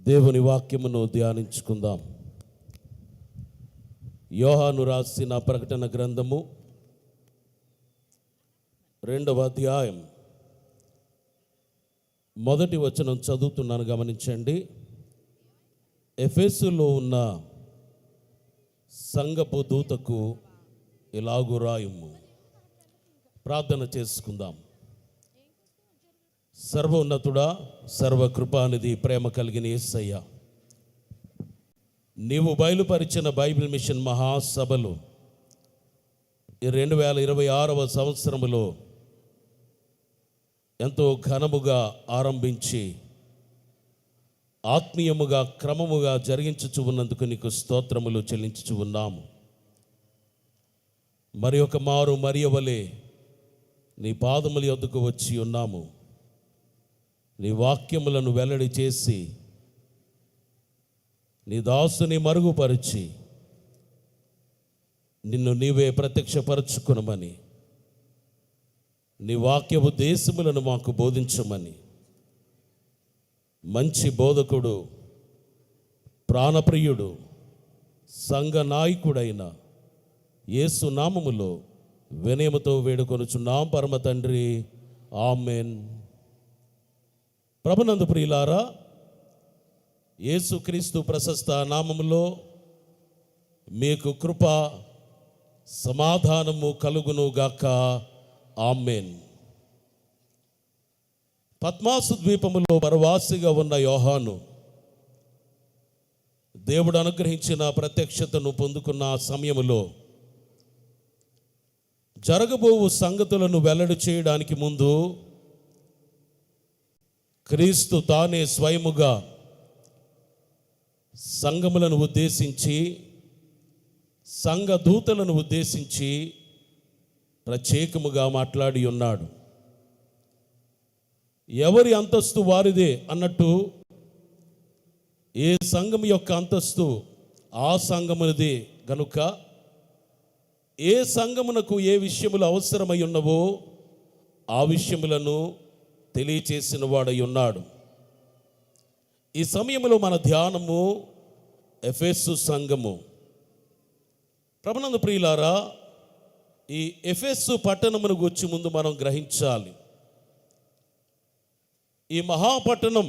దేవుని వాక్యమును ధ్యానించుకుందాం. యోహాను రాసిన ప్రకటన గ్రంథము 2వ అధ్యాయం 1వ వచనం చదువుతున్నాను, గమనించండి. ఎఫెసులో ఉన్న సంఘపు దూతకు ఇలాగు రాయుము. ప్రార్థన చేసుకుందాం. సర్వోన్నతుడా, సర్వకృపానిధి, ప్రేమ కలిగిన యేసయ్య, నీవు బయలుపరిచిన బైబిల్ మిషన్ మహాసభలు ఈ 2026వ సంవత్సరములో ఎంతో ఘనముగా ఆరంభించి ఆత్మీయముగా క్రమముగా జరిగించుచు ఉన్నందుకు నీకు స్తోత్రములు చెల్లించుచు ఉన్నాము. మరి ఒక మారు మరియవలే నీ పాదముల యొద్దకు వచ్చి ఉన్నాము. నీ వాక్యములను వెల్లడి చేసి నీ దాసుని మరుగుపరిచి నిన్ను నీవే ప్రత్యక్షపరచుకునమని, నీ వాక్య ఉద్దేశములను మాకు బోధించమని, మంచి బోధకుడు, ప్రాణప్రియుడు, సంఘ నాయకుడైన యేసు నామములో వినయముతో వేడుకొనుచున్నాం పరమ తండ్రి, ఆమెన్. ప్రభునందు ప్రియులారా, యేసుక్రీస్తు ప్రశస్త నామములో మీకు కృప సమాధానము కలుగును గాక, ఆమెన్. పద్మాసు ద్వీపములో పరవాసిగా ఉన్న యోహాను దేవుడు అనుగ్రహించిన ప్రత్యక్షతను పొందుకున్న సమయములో జరగబోవు సంగతులను వెల్లడి చేయడానికి ముందు క్రీస్తు తానే స్వయముగా సంఘములను ఉద్దేశించి, సంఘ దూతలను ఉద్దేశించి ప్రత్యేకముగా మాట్లాడి ఉన్నాడు. ఎవరి అంతస్తు వారిదే అన్నట్టు ఏ సంఘం యొక్క అంతస్తు ఆ సంఘమునదే గనుక ఏ సంఘమునకు ఏ విషయములు అవసరమై ఉన్నవో ఆ విషయములను తెలియచేసిన వాడై ఉన్నాడు. ఈ సమయంలో మన ధ్యానము ఎఫెసు సంఘము. ప్రభునందు ప్రియులారా, ఈ ఎఫెసు పట్టణమును గురించి ముందు మనం గ్రహించాలి. ఈ మహాపట్టణం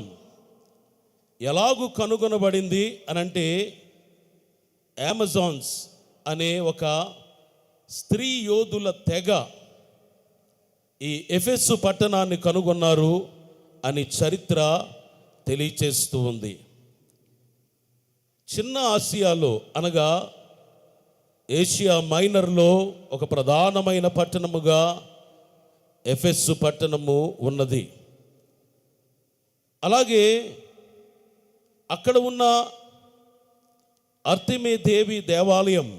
ఎలాగూ కనుగొనబడింది అనంటే, అమెజాన్స్ అనే ఒక స్త్రీ యోధుల తెగ ఈ ఎఫెసు పట్టణాన్ని కనుగొన్నారు అని చరిత్ర తెలియచేస్తూ ఉంది. చిన్న ఆసియాలో అనగా ఏషియా మైనర్లో ఒక ప్రధానమైన పట్టణముగా ఎఫెసు పట్టణము ఉన్నది. అలాగే అక్కడ ఉన్న అర్తెమే దేవి దేవాలయం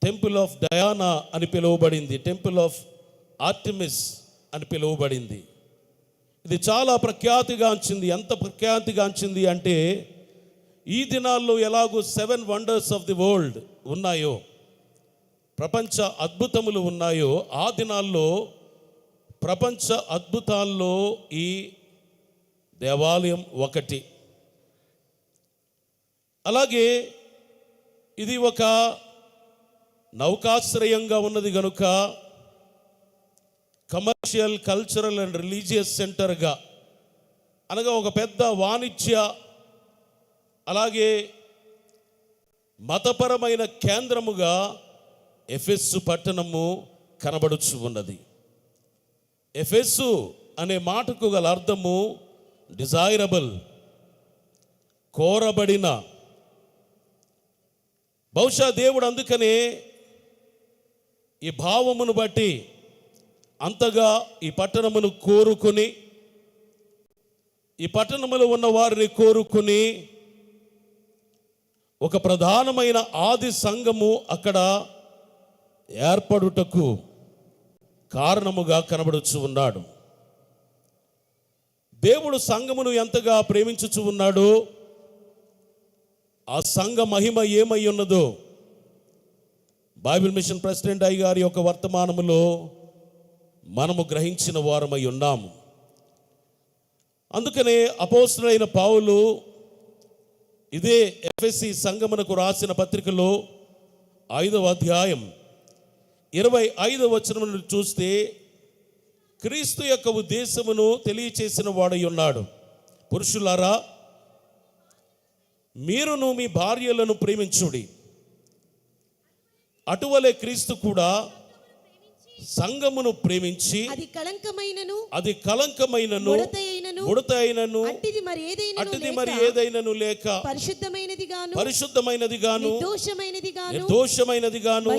టెంపుల్ ఆఫ్ డయానా అని పిలువబడింది, టెంపుల్ ఆఫ్ ఆర్టెమిస్ అని పిలువబడింది. ఇది చాలా ప్రఖ్యాతిగాంచింది. ఎంత ప్రఖ్యాతిగాంచింది అంటే, ఈ దినాల్లో ఎలాగో 7 వండర్స్ ఆఫ్ ది వరల్డ్ ఉన్నాయో, ప్రపంచ అద్భుతములు ఉన్నాయో, ఆ దినాల్లో ప్రపంచ అద్భుతాల్లో ఈ దేవాలయం ఒకటి. అలాగే ఇది ఒక నౌకాశ్రయంగా ఉన్నది గనుక కమర్షియల్, కల్చరల్ అండ్ రిలీజియస్ సెంటర్గా, అనగా ఒక పెద్ద వాణిజ్య అలాగే మతపరమైన కేంద్రముగా ఎఫెసు పట్టణము కనబడుచు ఉన్నది. ఎఫెసు అనే మాటకు గల అర్థము డిజైరబుల్, కోరబడిన. బహుశా దేవుడు అందుకనే ఈ భావమును బట్టి అంతగా ఈ పట్టణమును కోరుకుని, ఈ పట్టణములో ఉన్న వారిని కోరుకుని ఒక ప్రధానమైన ఆది సంఘము అక్కడ ఏర్పడుటకు కారణముగా కనబడుచు ఉన్నాడు. దేవుడు సంఘమును ఎంతగా ప్రేమించుచు ఉన్నాడో, ఆ సంఘ మహిమ ఏమై ఉన్నదో బైబిల్ మిషన్ ప్రెసిడెంట్ అయ్య గారి యొక్క వర్తమానములో మనము గ్రహించిన వారమై ఉన్నాము. అందుకనే అపోస్తలుడైన పౌలు ఇదే ఎఫెసీ సంఘమునకు రాసిన పత్రికలో 5వ అధ్యాయం 25వ వచనం నుండి చూస్తే క్రీస్తు యొక్క ఉద్దేశమును తెలియచేసిన వాడై ఉన్నాడు. పురుషులారా, మీరును మీ భార్యలను ప్రేమించుడి, అటువలే క్రీస్తు కూడా సంఘమును ప్రేమించి అది కళంకమైనను ముడత అయినను అట్టిది మరి ఏదైనను లేక పరిశుద్ధమైనది గాను నిర్దోషమైనది గాను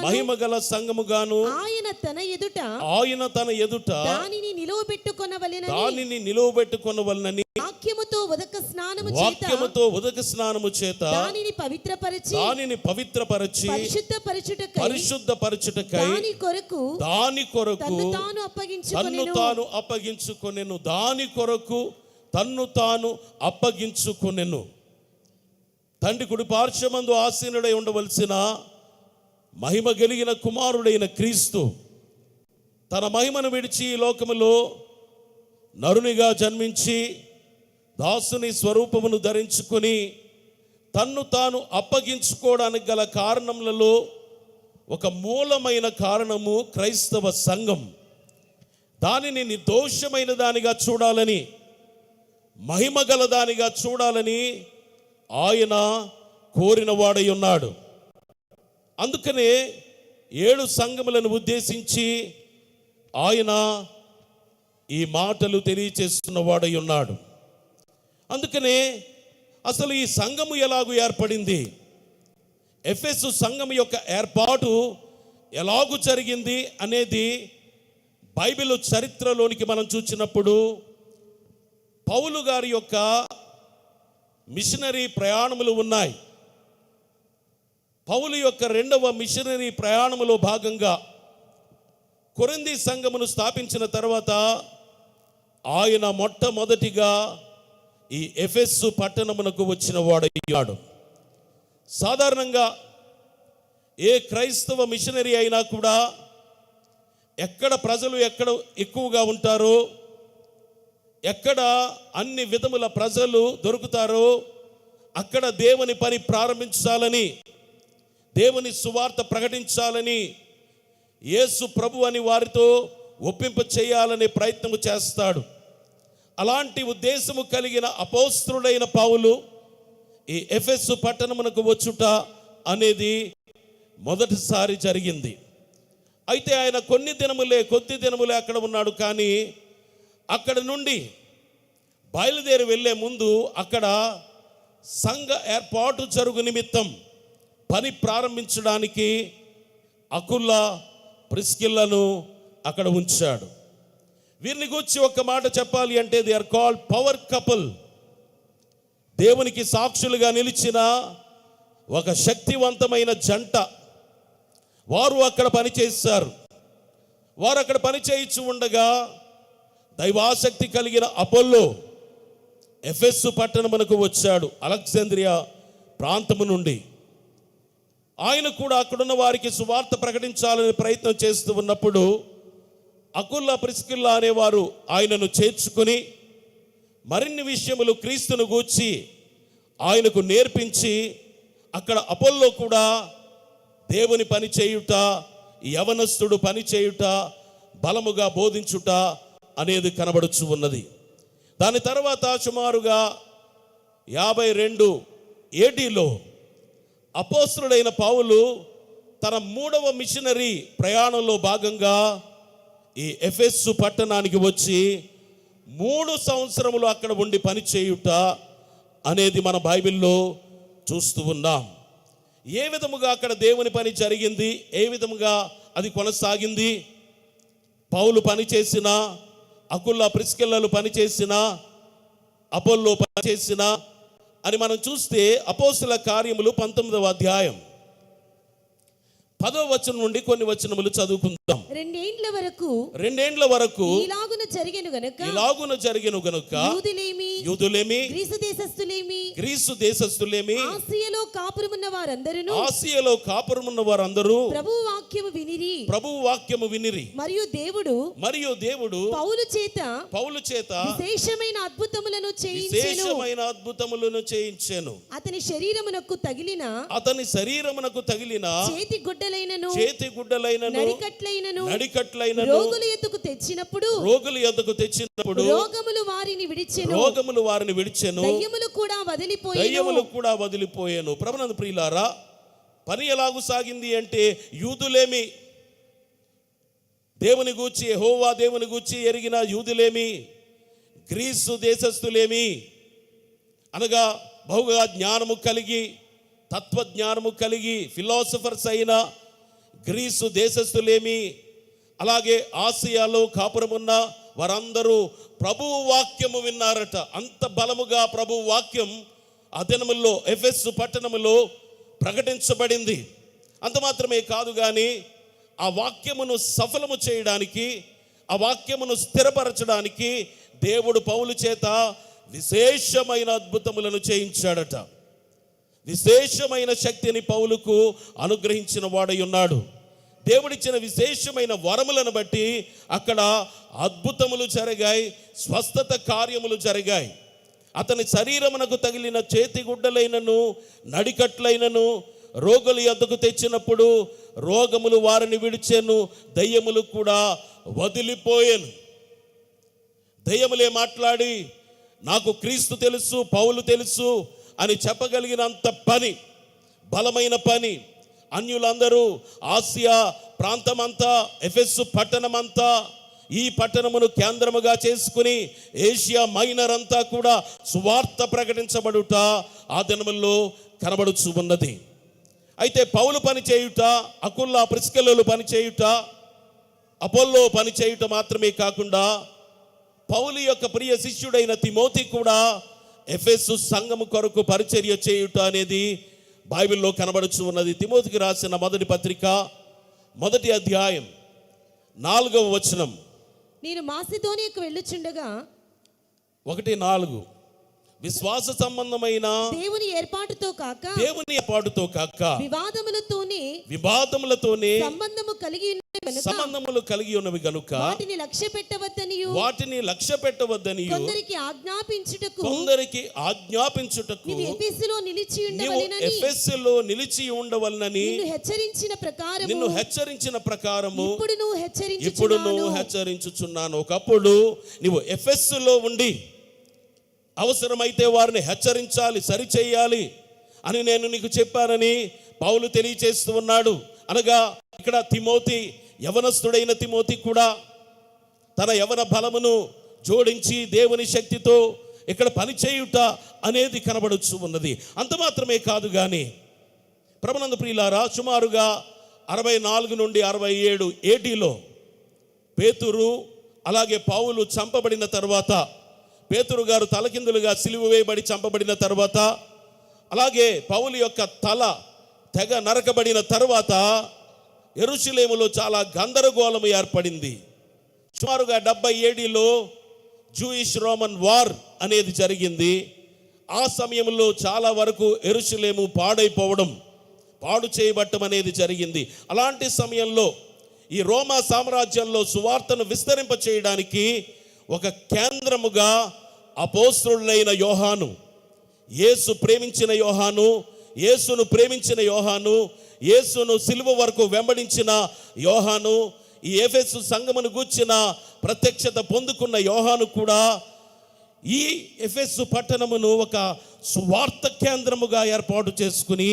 మహిమ గల సంఘముగాను ఆయన తన ఎదుట దానిని నిలువబెట్టుకొనవలెనని వాక్యముతో ఉదక స్నానము చేత దానిని పవిత్రపరచి పరిశుద్ధపరచుటకై దాని కొరకు తన్ను తాను అప్పగించుకొనెను. తండ్రి కుడి పార్శ్వమందు ఆసీనుడై ఉండవలసిన మహిమ కలిగిన కుమారుడైన క్రీస్తు తన మహిమను విడిచి ఈ లోకములో నరునిగా జన్మించి దాసుని స్వరూపమును ధరించుకొని తన్ను తాను అప్పగించుకోవడానికి గల కారణములలో ఒక మూలమైన కారణము క్రైస్తవ సంఘం. దానిని నిర్దోషమైన దానిగా చూడాలని, మహిమ గల దానిగా చూడాలని ఆయన కోరిన వాడై ఉన్నాడు. అందుకనే 7 సంఘములను ఉద్దేశించి ఆయన ఈ మాటలు తెలియచేస్తున్న వాడై ఉన్నాడు. అందుకనే అసలు ఈ సంఘము ఎలాగూ ఏర్పడింది, ఎఫెసు సంఘం యొక్క ఏర్పాటు ఎలాగూ జరిగింది అనేది బైబిల్ చరిత్రలోనికి మనం చూసినప్పుడు పౌలు గారి యొక్క మిషనరీ ప్రయాణములు ఉన్నాయి. పౌలు యొక్క 2వ మిషనరీ ప్రయాణములో భాగంగా కొరింథీ సంఘమును స్థాపించిన తర్వాత ఆయన మొట్టమొదటిగా ఈ ఎఫెసు పట్టణమునకు వచ్చిన వాడయ్యాడు. సాధారణంగా ఏ క్రైస్తవ మిషనరీ అయినా కూడా ఎక్కడ ప్రజలు ఎక్కువగా ఉంటారో, ఎక్కడ అన్ని విధముల ప్రజలు దొరుకుతారో అక్కడ దేవుని పని ప్రారంభించాలని, దేవుని సువార్త ప్రకటించాలని, యేసు ప్రభు అని వారితో ఒప్పింప చేయాలనే ప్రయత్నము చేస్తాడు. అలాంటి ఉద్దేశము కలిగిన అపోస్తలుడైన పౌలు ఈ ఎఫెసు పట్టణమునకు వచ్చుట అనేది మొదటిసారి జరిగింది. అయితే ఆయన కొద్ది దినములే అక్కడ ఉన్నాడు. కానీ అక్కడ నుండి బయలుదేరి వెళ్ళే ముందు అక్కడ సంఘ ఏర్పాటు జరుగు నిమిత్తం పని ప్రారంభించడానికి అకుల్లా ప్రిస్కిల్లను అక్కడ ఉంచాడు. వీరిని గురించి ఒక మాట చెప్పాలి అంటే they are called power couple. దేవునికి సాక్షులుగా నిలిచిన ఒక శక్తివంతమైన జంట. వారు అక్కడ పనిచేశారు. వారు అక్కడ పనిచేయించి ఉండగా దైవాసక్తి కలిగిన అపోల్లో ఎఫెసు పట్టణమునకు వచ్చాడు, అలెగ్జాంద్రియా ప్రాంతము నుండి. ఆయన కూడా అక్కడున్న వారికి సువార్త ప్రకటించాలని ప్రయత్నం చేస్తూ ఉన్నప్పుడు అకుల్లా ప్రిస్కిల్లా అనేవారు ఆయనను చేర్చుకొని మరిన్ని విషయములు క్రీస్తును గూర్చి ఆయనకు నేర్పించి అక్కడ అపోల్లో కూడా దేవుని పని చేయుట, యవనస్తుడు పని చేయుట, బలముగా బోధించుట అనేది కనబడుచు ఉన్నది. దాని తర్వాత సుమారుగా 52 ADలో అపోస్తలుడైన పౌలు తన 3వ మిషనరీ ప్రయాణంలో భాగంగా ఈ ఎఫెసు పట్టణానికి వచ్చి 3 సంవత్సరములు అక్కడ ఉండి పని చేయుట అనేది మన బైబిల్లో చూస్తూ ఉన్నాం. ఏ విధముగా అక్కడ దేవుని పని జరిగింది, ఏ విధముగా అది కొనసాగింది, పౌలు పనిచేసిన, అకుల్లా ప్రిస్కిల్లాలు పనిచేసిన, అపోల్లో పనిచేసిన అని మనం చూస్తే అపోస్తలుల కార్యములు 19వ అధ్యాయం 10వ వచనం నుండి కొన్ని వచనములు చదువుకుందాం. 2 ఏండ్ల వరకు ఇలాగున జరిగెను గనుక యూదులేమి యూదులేమి, గ్రీసు దేశస్థులేమి, ఆసియలో కాపురమున్న వారందరూ ప్రభువు వాక్యము వినిరి. మరియు దేవుడు పౌలు చేత విశేషమైన అద్భుతములను చేయించెను. అతని శరీరమునకు తగిలిన చేతి గుడ్డలైనను నడికట్లైనను రోగుల యొద్దకు తెచ్చినప్పుడు రోగములు వారిని విడిచెను, దయ్యములు కూడా వదిలిపోయాను. ప్రభునందు ప్రియులారా, పని ఎలాగు సాగింది అంటే, యూదులేమి, దేవుని గూర్చి యెహోవా దేవుని గూర్చి ఎరిగిన యూదులేమి, గ్రీసు దేశస్థులేమి, అనగా బహుగా జ్ఞానము కలిగి తత్వజ్ఞానము కలిగి ఫిలాసఫర్స్ అయిన గ్రీసు దేశస్థులేమి, అలాగే ఆసియాలో కాపురమున్న వారందరూ ప్రభువు వాక్యము విన్నారట. అంత బలముగా ప్రభువు వాక్యం ఆ దినముల్లో ఎఫెసు పట్టణములో ప్రకటించబడింది. అంత మాత్రమే కాదు కానీ ఆ వాక్యమును సఫలము చేయడానికి, ఆ వాక్యమును స్థిరపరచడానికి దేవుడు పౌలు చేత విశేషమైన అద్భుతములను చేయించాడట. విశేషమైన శక్తిని పౌలుకు అనుగ్రహించిన వాడై ఉన్నాడు. దేవుడిచ్చిన విశేషమైన వరములను బట్టి అక్కడ అద్భుతములు జరిగాయి, స్వస్థత కార్యములు జరిగాయి. అతని శరీరమునకు తగిలిన చేతి గుడ్డలైనను నడికట్లైనను రోగుల యొద్దకు తెచ్చినప్పుడు రోగములు వారిని విడిచెను, దయ్యములు కూడా వదిలిపోయాను. దయ్యములే మాట్లాడి నాకు క్రీస్తు తెలుసు, పౌలు తెలుసు అని చెప్పగలిగినంత పని, బలమైన పని అన్యులందరూ ఆసియా ప్రాంతమంతా, ఎఫెసు పట్టణమంతా, ఈ పట్టణమును కేంద్రముగా చేసుకుని ఏషియా మైనర్ అంతా కూడా సువార్త ప్రకటించబడుట ఆ దినముల్లో కనబడుచు ఉన్నది. అయితే పౌలు పని చేయుట, అకుల్లా ప్రిస్కిల్లాలు పని చేయుట, అపోల్లో పని చేయుట మాత్రమే కాకుండా పౌలు యొక్క ప్రియ శిష్యుడైన తిమోతి కూడా ఎఫెసు సంఘము కొరకు పరిచర్య చేయుట అనేది బైబిల్లో కనబడుచు ఉన్నది. తిమోతికి రాసిన మొదటి పత్రిక 1వ అధ్యాయం 4వ వచనం. నేను మాసిదోనియాకు వెళ్ళుచుండగా 1:4 విశ్వాస సంబంధమైన దేవుని ఏర్పాటుతో కాక వివాదములతోనే సంబంధములు కలిగి ఉన్నవి గనుక వాటిని లక్ష్య పెట్టవద్దనియు కొందరికి ఆజ్ఞాపించుటకు ఎఫెసులో నిలిచి ఉండవలనని నిన్ను హెచ్చరించిన ప్రకారము ఇప్పుడు నువ్వు హెచ్చరించుచున్నాను. ఒకప్పుడు నువ్వు ఎఫెసులో ఉండి అవసరమైతే వారిని హెచ్చరించాలి, సరిచేయాలి అని నేను నీకు చెప్పానని పౌలు తెలియచేస్తూ ఉన్నాడు. అనగా ఇక్కడ తిమోతి, యవనస్తుడైన తిమోతి కూడా తన యవన బలమును జోడించి దేవుని శక్తితో ఇక్కడ పనిచేయుట అనేది కనబడుచు ఉన్నది. అంత మాత్రమే కాదు కానీ ప్రభునందు ప్రియులారా, సుమారుగా 64 నుండి 67 ఏడీలో పేతురు అలాగే పౌలు చంపబడిన తర్వాత, పేతురు గారు తలకిందులుగా సిలువ వేయబడి చంపబడిన తర్వాత, అలాగే పౌలు యొక్క తల తెగ నరకబడిన తర్వాత యెరూషలేములో చాలా గందరగోళము ఏర్పడింది. సుమారుగా 70 ఏడీలో జూయిష్ రోమన్ వార్ అనేది జరిగింది. ఆ సమయంలో చాలా వరకు యెరూషలేము పాడు చేయబట్టం అనేది జరిగింది. అలాంటి సమయంలో ఈ రోమా సామ్రాజ్యంలో సువార్తను విస్తరింప చేయడానికి ఒక కేంద్రముగా అపోస్తలుడైన యోహాను, యేసును ప్రేమించిన యోహాను, యేసును సిలువ వరకు వెంబడించిన యోహాను, ఈ ఎఫెసు సంఘమును గూర్చిన ప్రత్యక్షత పొందుకున్న యోహాను కూడా ఈ ఎఫెసు పట్టణమును ఒక సువార్త కేంద్రముగా ఏర్పాటు చేసుకుని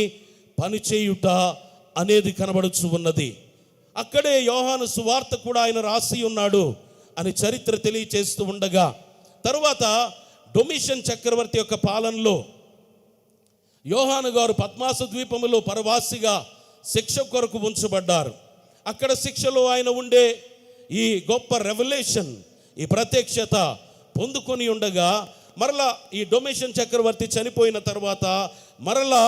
పనిచేయుట అనేది కనబడుచు ఉన్నది. అక్కడే యోహాను సువార్త కూడా ఆయన రాసి ఉన్నాడు అని చరిత్ర తెలియచేస్తూ ఉండగా, తరువాత డొమిషన్ చక్రవర్తి యొక్క పాలనలో యోహాను గారు పద్మాసు ద్వీపములో పరవాసిగా శిక్ష కొరకు ఉంచబడ్డారు. అక్కడ శిక్షలో ఆయన ఉండే ఈ గొప్ప రెవల్యూషన్, ఈ ప్రత్యక్షత పొందుకొని ఉండగా, మరలా ఈ డొమిషన్ చక్రవర్తి చనిపోయిన తర్వాత మరలా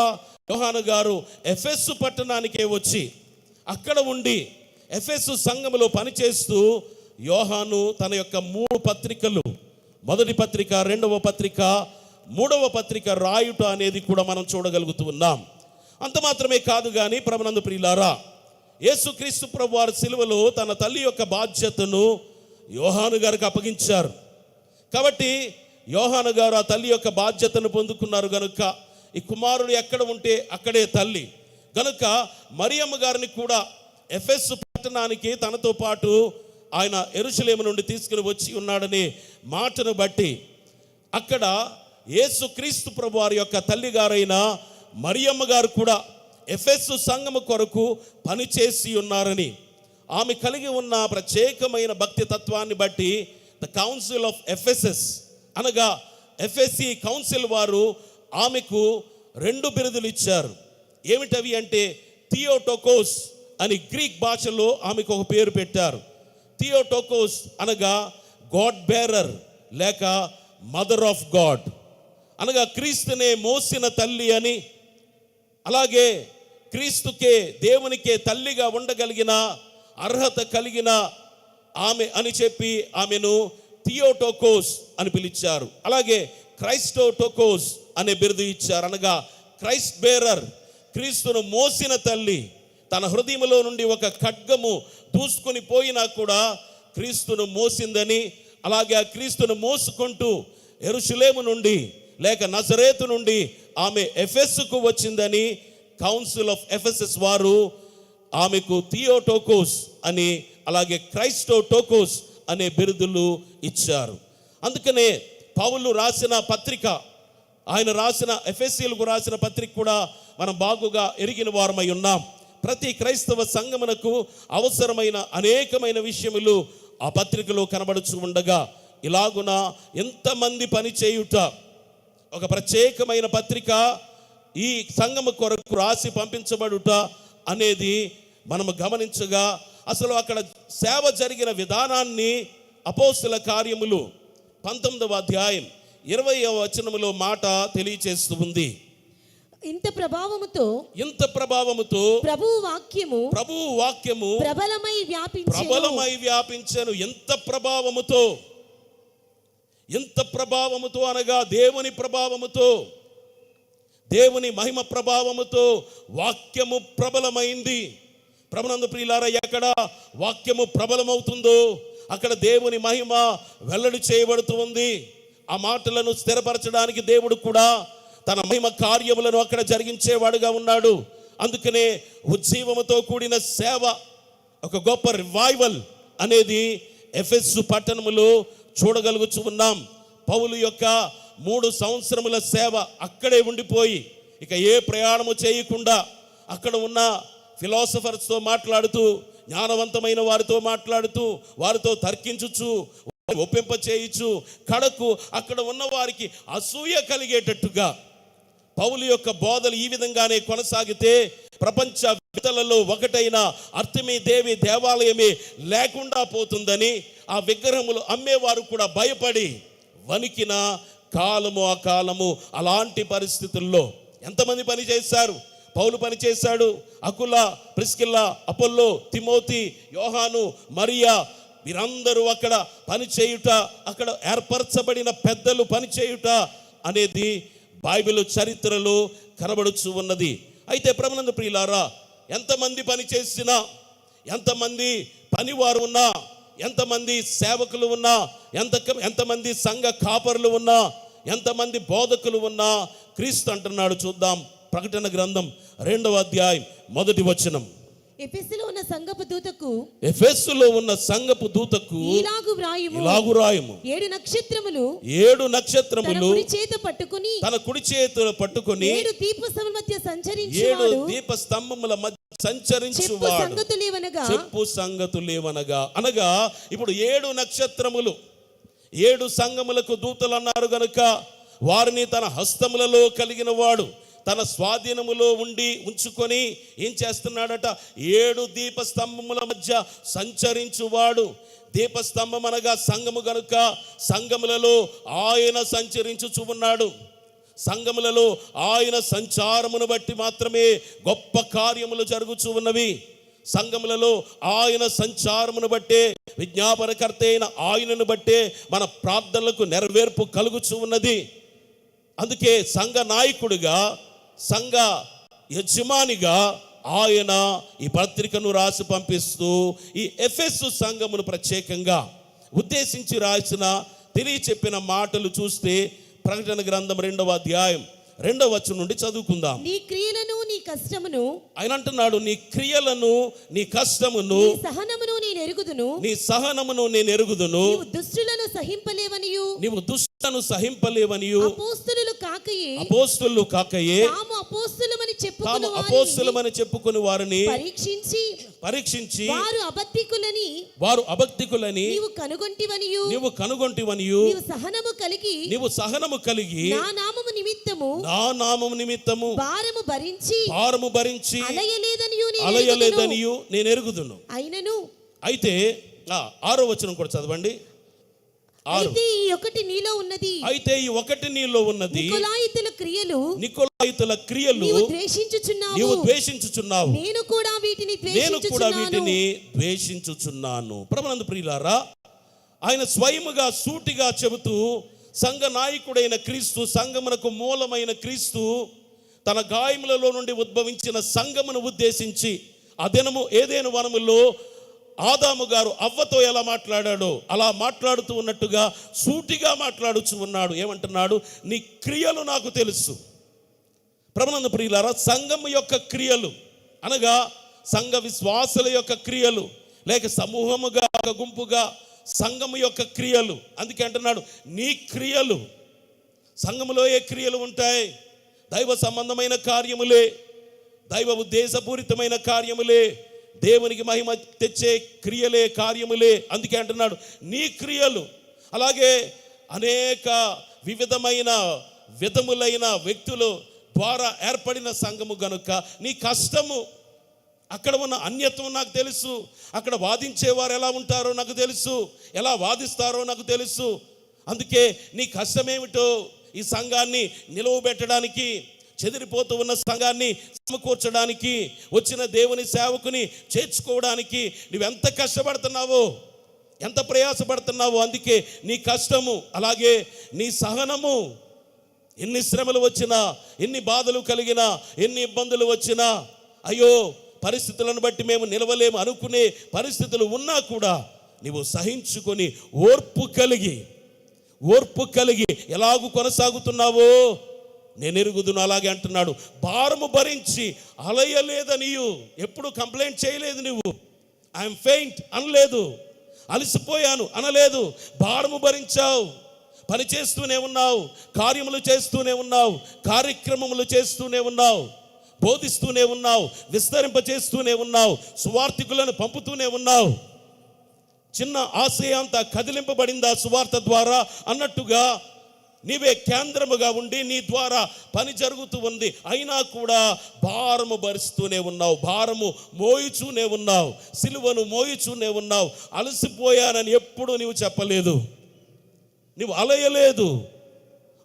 యోహాను గారు ఎఫెసు పట్టణానికే వచ్చి అక్కడ ఉండి ఎఫెసు సంఘములో పనిచేస్తూ యోహాను తన యొక్క 3 పత్రికలు మొదటి పత్రిక, రెండవ పత్రిక, మూడవ పత్రిక రాయుట అనేది కూడా మనం చూడగలుగుతూ ఉన్నాం. అంత మాత్రమే కాదు కానీ ప్రభునందు ప్రియులారా, యేసుక్రీస్తు ప్రభు వారి సిలువలో తన తల్లి యొక్క బాధ్యతను యోహాను గారికి అప్పగించారు. కాబట్టి యోహాను గారు ఆ తల్లి యొక్క బాధ్యతను పొందుకున్నారు గనుక ఈ కుమారుడు ఎక్కడ ఉంటే అక్కడే తల్లి గనుక మరియమ్మ గారిని కూడా ఎఫెసు పట్టణానికి తనతో పాటు ఆయన యెరూషలేము నుండి తీసుకుని వచ్చి ఉన్నాడనే మాటను బట్టి అక్కడ యేసుక్రీస్తు ప్రభు వారి యొక్క తల్లి గారైన మరియమ్మ గారు కూడా ఎఫెసు సంఘము కొరకు పనిచేసి ఉన్నారని, ఆమె కలిగి ఉన్న ప్రత్యేకమైన భక్తి తత్వాన్ని బట్టి ద కౌన్సిల్ ఆఫ్ ఎఫెసస్ అనగా ఎఫ్ఎస్సి కౌన్సిల్ వారు ఆమెకు 2 బిరుదులు ఇచ్చారు. ఏమిటవి అంటే థియోటోకోస్ అని గ్రీక్ భాషలో ఆమెకు ఒక పేరు పెట్టారు. థియోటోకోస్ అనగా గాడ్ బేరర్ లేక మదర్ ఆఫ్ గాడ్ అనగా క్రీస్తునే మోసిన తల్లి అని, అలాగే క్రీస్తుకే దేవునికే తల్లిగా ఉండగలిగిన అర్హత కలిగిన ఆమె అని చెప్పి ఆమెను థియోటోకోస్ అని పిలిచారు. అలాగే క్రైస్టోటోకోస్ అనే బిరుదు ఇచ్చారు. అనగా క్రైస్ట్ బేరర్, క్రీస్తును మోసిన తల్లి. తన హృదయంలో నుండి ఒక ఖడ్గము దూసుకొని పోయినా కూడా క్రీస్తును మోసిందని, అలాగే ఆ క్రీస్తును మోసుకుంటూ యెరూషలేము నుండి లేక నజరేతు నుండి ఆమె ఎఫెసుకు వచ్చిందని కౌన్సిల్ ఆఫ్ ఎఫెసస్ వారు ఆమెకు థియోటోకోస్ అని అలాగే క్రైస్టోటోకోస్ అనే బిరుదులు ఇచ్చారు. అందుకనే పౌలు రాసిన పత్రిక, ఆయన రాసిన ఎఫెసీయులకు రాసిన పత్రిక కూడా మనం బాగుగా ఎరిగిన వారమై ఉన్నాం. ప్రతి క్రైస్తవ సంఘమునకు అవసరమైన అనేకమైన విషయములు ఆ పత్రికలో కనబడుచు ఉండగా ఇలాగున ఎంతమంది పని చేయుట, ఒక ప్రత్యేకమైన పత్రిక ఈ సంఘము కొరకు రాసి పంపించబడుట అనేది మనము గమనించగా అసలు అక్కడ సేవ జరిగిన విధానాన్ని అపోస్తల కార్యములు 19వ అధ్యాయం 20వ వచనములో మాట తెలియచేస్తూ ఉంది. ఇంత ప్రభావముతో ప్రభువు వాక్యము ప్రబలమై వ్యాపించెను. ఎంత ప్రభావముతో అనగా దేవుని ప్రభావముతో, దేవుని మహిమ ప్రభావముతో వాక్యము ప్రబలమైంది. ప్రభునందు ప్రియులారా, ఎక్కడ వాక్యము ప్రబలమవుతుందో అక్కడ దేవుని మహిమ వెల్లడి చేయబడుతూ ఉంది. ఆ మాటలను స్థిరపరచడానికి దేవుడు కూడా తన మహిమ కార్యములను అక్కడ జరిగించేవాడుగా ఉన్నాడు. అందుకనే ఉజ్జీవముతో కూడిన సేవ, ఒక గొప్ప రివైవల్ అనేది ఎఫెసు పట్టణములో చూడగలుగుతూ ఉన్నాం. పౌలు యొక్క 3 సంవత్సరముల సేవ అక్కడే ఉండిపోయి ఇక ఏ ప్రయాణము చేయకుండా అక్కడ ఉన్న ఫిలాసఫర్స్తో మాట్లాడుతూ, జ్ఞానవంతమైన వారితో మాట్లాడుతూ, వారితో తర్కించుచు, ఒప్పింప చేయించు, కడకు అక్కడ ఉన్న వారికి అసూయ కలిగేటట్టుగా పౌలు యొక్క బోధలు ఈ విధంగానే కొనసాగితే ప్రపంచ వితలలో ఒకటైన అర్తమీ దేవి దేవాలయమే లేకుండా పోతుందని ఆ విగ్రహములు అమ్మేవారు కూడా భయపడి వణికిన కాలము ఆ కాలము. అలాంటి పరిస్థితుల్లో ఎంతమంది పని చేశారు? పౌలు పని చేశాడు, అకుల, ప్రిస్కిల్లా, అపోల్లో, తిమోతి, యోహాను, మరియా వీరందరూ అక్కడ పని చేయుట, అక్కడ ఏర్పరచబడిన పెద్దలు పని చేయుట అనేది బైబిల్ చరిత్రలో కనబడుచు ఉన్నది. అయితే ప్రభునందు ప్రియులారా, ఎంతమంది పని చేసినా, ఎంతమంది పనివారు ఉన్నా, ఎంతమంది సేవకులు ఉన్నా, ఎంతమంది సంఘ కాపరులు ఉన్నా, ఎంతమంది బోధకులు ఉన్నా, క్రీస్తు అంటున్నాడు. చూద్దాం ప్రకటన గ్రంథం 2వ అధ్యాయం 1వ వచనం. ఎఫెసులో ఉన్న సంఘపు దూతకు ఇలాగు వ్రాయుము 7 నక్షత్రములు తన కుడి చేతుల పట్టుకొని 7 దీపస్తంభముల మధ్య సంచరించువాడు. చెప్పు సంగతులేవనగా అనగా ఇప్పుడు 7 నక్షత్రములు 7 సంఘములకు దూతలు అన్నారు గనుక వారిని తన హస్తములలో కలిగిన వాడు తన స్వాధీనములో ఉంచుకొని ఏం చేస్తున్నాడట? 7 దీపస్తంభముల మధ్య సంచరించువాడు. దీపస్తంభం అనగా సంఘము గనుక సంఘములలో ఆయన సంచరించుచు ఉన్నాడు. సంఘములలో ఆయన సంచారమును బట్టి మాత్రమే గొప్ప కార్యములు జరుగుచూ ఉన్నవి. సంఘములలో ఆయన సంచారమును బట్టే విజ్ఞాపనకర్త అయిన ఆయనను బట్టే మన ప్రార్థనలకు నెరవేర్పు కలుగుచూ ఉన్నది. అందుకే సంఘ నాయకుడిగా, సంఘ యజమానిగా ఆయన ఈ పత్రికను రాసి పంపిస్తూ ఈ ఎఫెసు సంఘమును ప్రత్యేకంగా ఉద్దేశించి రాసిన తెలియచెప్పిన మాటలు చూస్తే ప్రకటన గ్రంథం 2వ అధ్యాయం 2వ వచనం నుండి చదువుకుందాం. నీ క్రియలను నీ కష్టమును, ఆయన అంటున్నాడు, నీ క్రియలను నీ కష్టమును నీ సహనమును నేను ఎరుగుదును, నీ సహనమును నేను ఎరుగుదును, నీవు దుష్టులను సహింపలేవనియు, నీవు దుష్టులను సహింపలేవనియు, అపోస్తులు కాకయే తాము అపోస్తులమని చెప్పుకుని వారిని పరీక్షించి వారు అబద్ధికులని నీవు కనుగొంటివనియు, నీవు సహనము కలిగి నా నామము నిమిత్తము భారము భరించి అలయలేదనియు నేను ఎరుగుదును. అయితే 6వ వచనం కూడా చదవండి. అయితే ఈ ఒకటి నీలో ఉన్నది నికొలాయితుల క్రియలు నీవు ద్వేషించుచున్నావు, నేను కూడా వీటిని ద్వేషించుచున్నాను. ప్రభునందు ప్రియులారా, ఆయన స్వయముగా సూటిగా చెబుతూ సంఘ నాయకుడైన క్రీస్తు, సంఘమునకు మూలమైన క్రీస్తు తన గాయములలో నుండి ఉద్భవించిన సంఘమును ఉద్దేశించి ఆ దినము ఏదైనా వనములో ఆదాము గారు అవ్వతో ఎలా మాట్లాడాడో అలా మాట్లాడుతూ ఉన్నట్టుగా సూటిగా మాట్లాడుచు ఉన్నాడు. ఏమంటున్నాడు? నీ క్రియలు నాకు తెలుసు. ప్రభునందు ప్రియులారా, సంఘము యొక్క క్రియలు అనగా సంఘ విశ్వాసుల యొక్క క్రియలు, లేక సమూహముగా ఒక గుంపుగా సంఘము యొక్క క్రియలు. అందుకే అంటున్నాడు నీ క్రియలు. సంఘములో ఏ క్రియలు ఉంటాయి? దైవ సంబంధమైన కార్యములే, దైవ ఉద్దేశపూరితమైన కార్యములే, దేవునికి మహిమ తెచ్చే క్రియలే, కార్యములే. అందుకే అంటున్నాడు నీ క్రియలు. అలాగే అనేక విధములైన వ్యక్తులు ద్వారా ఏర్పడిన సంఘము గనుక నీ కష్టము, అక్కడ ఉన్న అన్యత్వం నాకు తెలుసు, అక్కడ వాదించేవారు ఎలా ఉంటారో నాకు తెలుసు, ఎలా వాదిస్తారో నాకు తెలుసు. అందుకే నీ కష్టమేమిటో ఈ సంఘాన్ని నిలవబెట్టడానికి, చెదిరిపోతూ ఉన్న సంఘాన్ని సమకూర్చడానికి, వచ్చిన దేవుని సేవకుని చేర్చుకోవడానికి నువ్వెంత కష్టపడుతున్నావో, ఎంత ప్రయాసపడుతున్నావో. అందుకే నీ కష్టము, అలాగే నీ సహనము. ఎన్ని శ్రమలు వచ్చినా, ఎన్ని బాధలు కలిగినా, ఎన్ని ఇబ్బందులు వచ్చినా, అయ్యో పరిస్థితులను బట్టి మేము నిలవలేము అనుకునే పరిస్థితులు ఉన్నా కూడా నీవు సహించుకొని ఓర్పు కలిగి ఎలాగూ కొనసాగుతున్నావో నేను ఎరుగుదును. అలాగే అంటున్నాడు భారము భరించి అలయలేదనియు. ఎప్పుడు కంప్లైంట్ చేయలేదు నువ్వు. ఐఎమ్ ఫెయింట్ అనలేదు, అలసిపోయాను అనలేదు. భారము భరించావు, పని చేస్తూనే ఉన్నావు, కార్యములు చేస్తూనే ఉన్నావు, కార్యక్రమములు చేస్తూనే ఉన్నావు, బోధిస్తూనే ఉన్నావు, విస్తరింపచేస్తూనే ఉన్నావు, సువార్థికులను పంపుతూనే ఉన్నావు. చిన్న ఆశయం అంతా కదిలింపబడిందా సువార్త ద్వారా అన్నట్టుగా నీవే కేంద్రముగా ఉండి నీ ద్వారా పని జరుగుతూ ఉంది. అయినా కూడా భారము భరిస్తూనే ఉన్నావు, భారము మోయుచూనే ఉన్నావు, సిలువను మోయుచూనే ఉన్నావు. అలసిపోయానని ఎప్పుడు నీవు చెప్పలేదు, నీవు అలయలేదు.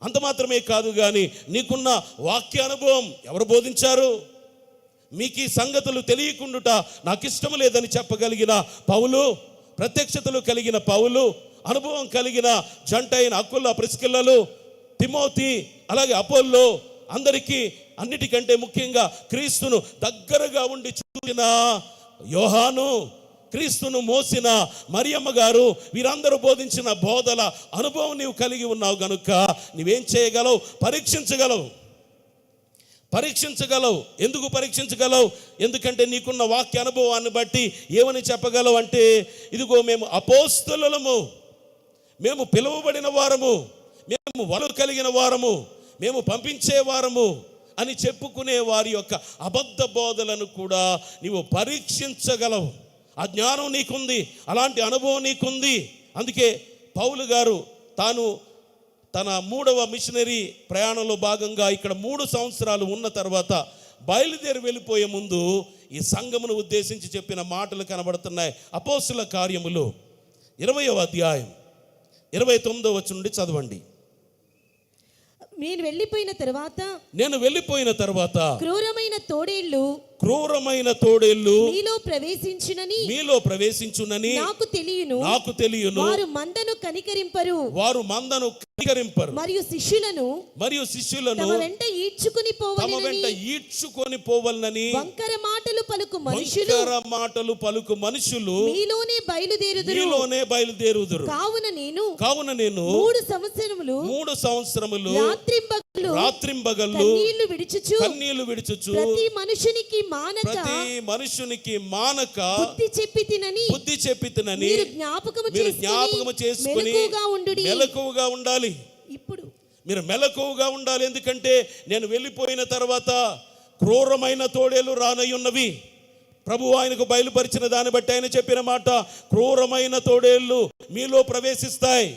అంత మాత్రమే కాదు కానీ నీకున్న వాక్య అనుభవం ఎవరు బోధించారు? మీకు ఈ సంగతులు తెలియకుండుట నాకు ఇష్టం లేదని చెప్పగలిగిన పౌలు, ప్రత్యక్షతలు కలిగిన పౌలు, అనుభవం కలిగిన జంట అయిన అకుల, ప్రిస్కిల్లలు, తిమోతి, అలాగే అపోల్లో, అందరికీ అన్నిటికంటే ముఖ్యంగా క్రీస్తును దగ్గరగా ఉండి చూసిన యోహాను, క్రీస్తును మోసిన మరియమ్మ గారు, వీరందరూ బోధించిన బోధల అనుభవం నీవు కలిగి ఉన్నావు గనుక నీవేం చేయగలవు? పరీక్షించగలవు. ఎందుకు పరీక్షించగలవు? ఎందుకంటే నీకున్న వాక్య అనుభవాన్ని బట్టి ఏమని చెప్పగలవు అంటే, ఇదిగో మేము అపోస్తలులము, మేము పిలువబడిన వారము, మేము వలు కలిగిన వారము, మేము పంపించే వారము అని చెప్పుకునే వారి యొక్క అబద్ధ బోధలను కూడా నీవు పరీక్షించగలవు. ఆ జ్ఞానం నీకుంది, అలాంటి అనుభవం నీకుంది. అందుకే పౌలు గారు తాను తన 3వ మిషనరీ ప్రయాణంలో భాగంగా ఇక్కడ 3 సంవత్సరాలు ఉన్న తర్వాత బయలుదేరి వెళ్ళిపోయే ముందు ఈ సంఘమును ఉద్దేశించి చెప్పిన మాటలు కనబడుతున్నాయి. అపోస్తుల కార్యములు 20వ అధ్యాయం 29వ వచనం నుండి చదవండి. నేను వెళ్ళిపోయిన తర్వాత క్రూరమైన క్రూరమైన తోడేళ్ళు మీలో ప్రవేశించునని నాకు తెలియను. వారు మందను కనికరింపరు మరియు శిష్యులను తమ వెంట ఈడ్చుకొని పోవలనని వంకర మాటలు పలుకు మనుషులు మీలోనే బయలుదేరుదురు. కావున నేను 3 సంవత్సరములు రాత్రింబగళ్ళు కన్నీళ్లు విడుచుచు ప్రతి మనుషునికి మానక బుద్ధి చెప్పి తినని మీరు జ్ఞాపకము చేసుకొని మెలకువగా ఉండాలి. ఇప్పుడు మీరు మెలకువగా ఉండాలి. ఎందుకంటే నేను వెళ్ళిపోయిన తర్వాత క్రూరమైన తోడేలు రానయ్యున్నవి. ప్రభు ఆయనకు బయలుపరిచిన దాన్ని బట్టి ఆయన చెప్పిన మాట, క్రూరమైన తోడేళ్ళు మీలో ప్రవేశిస్తాయి.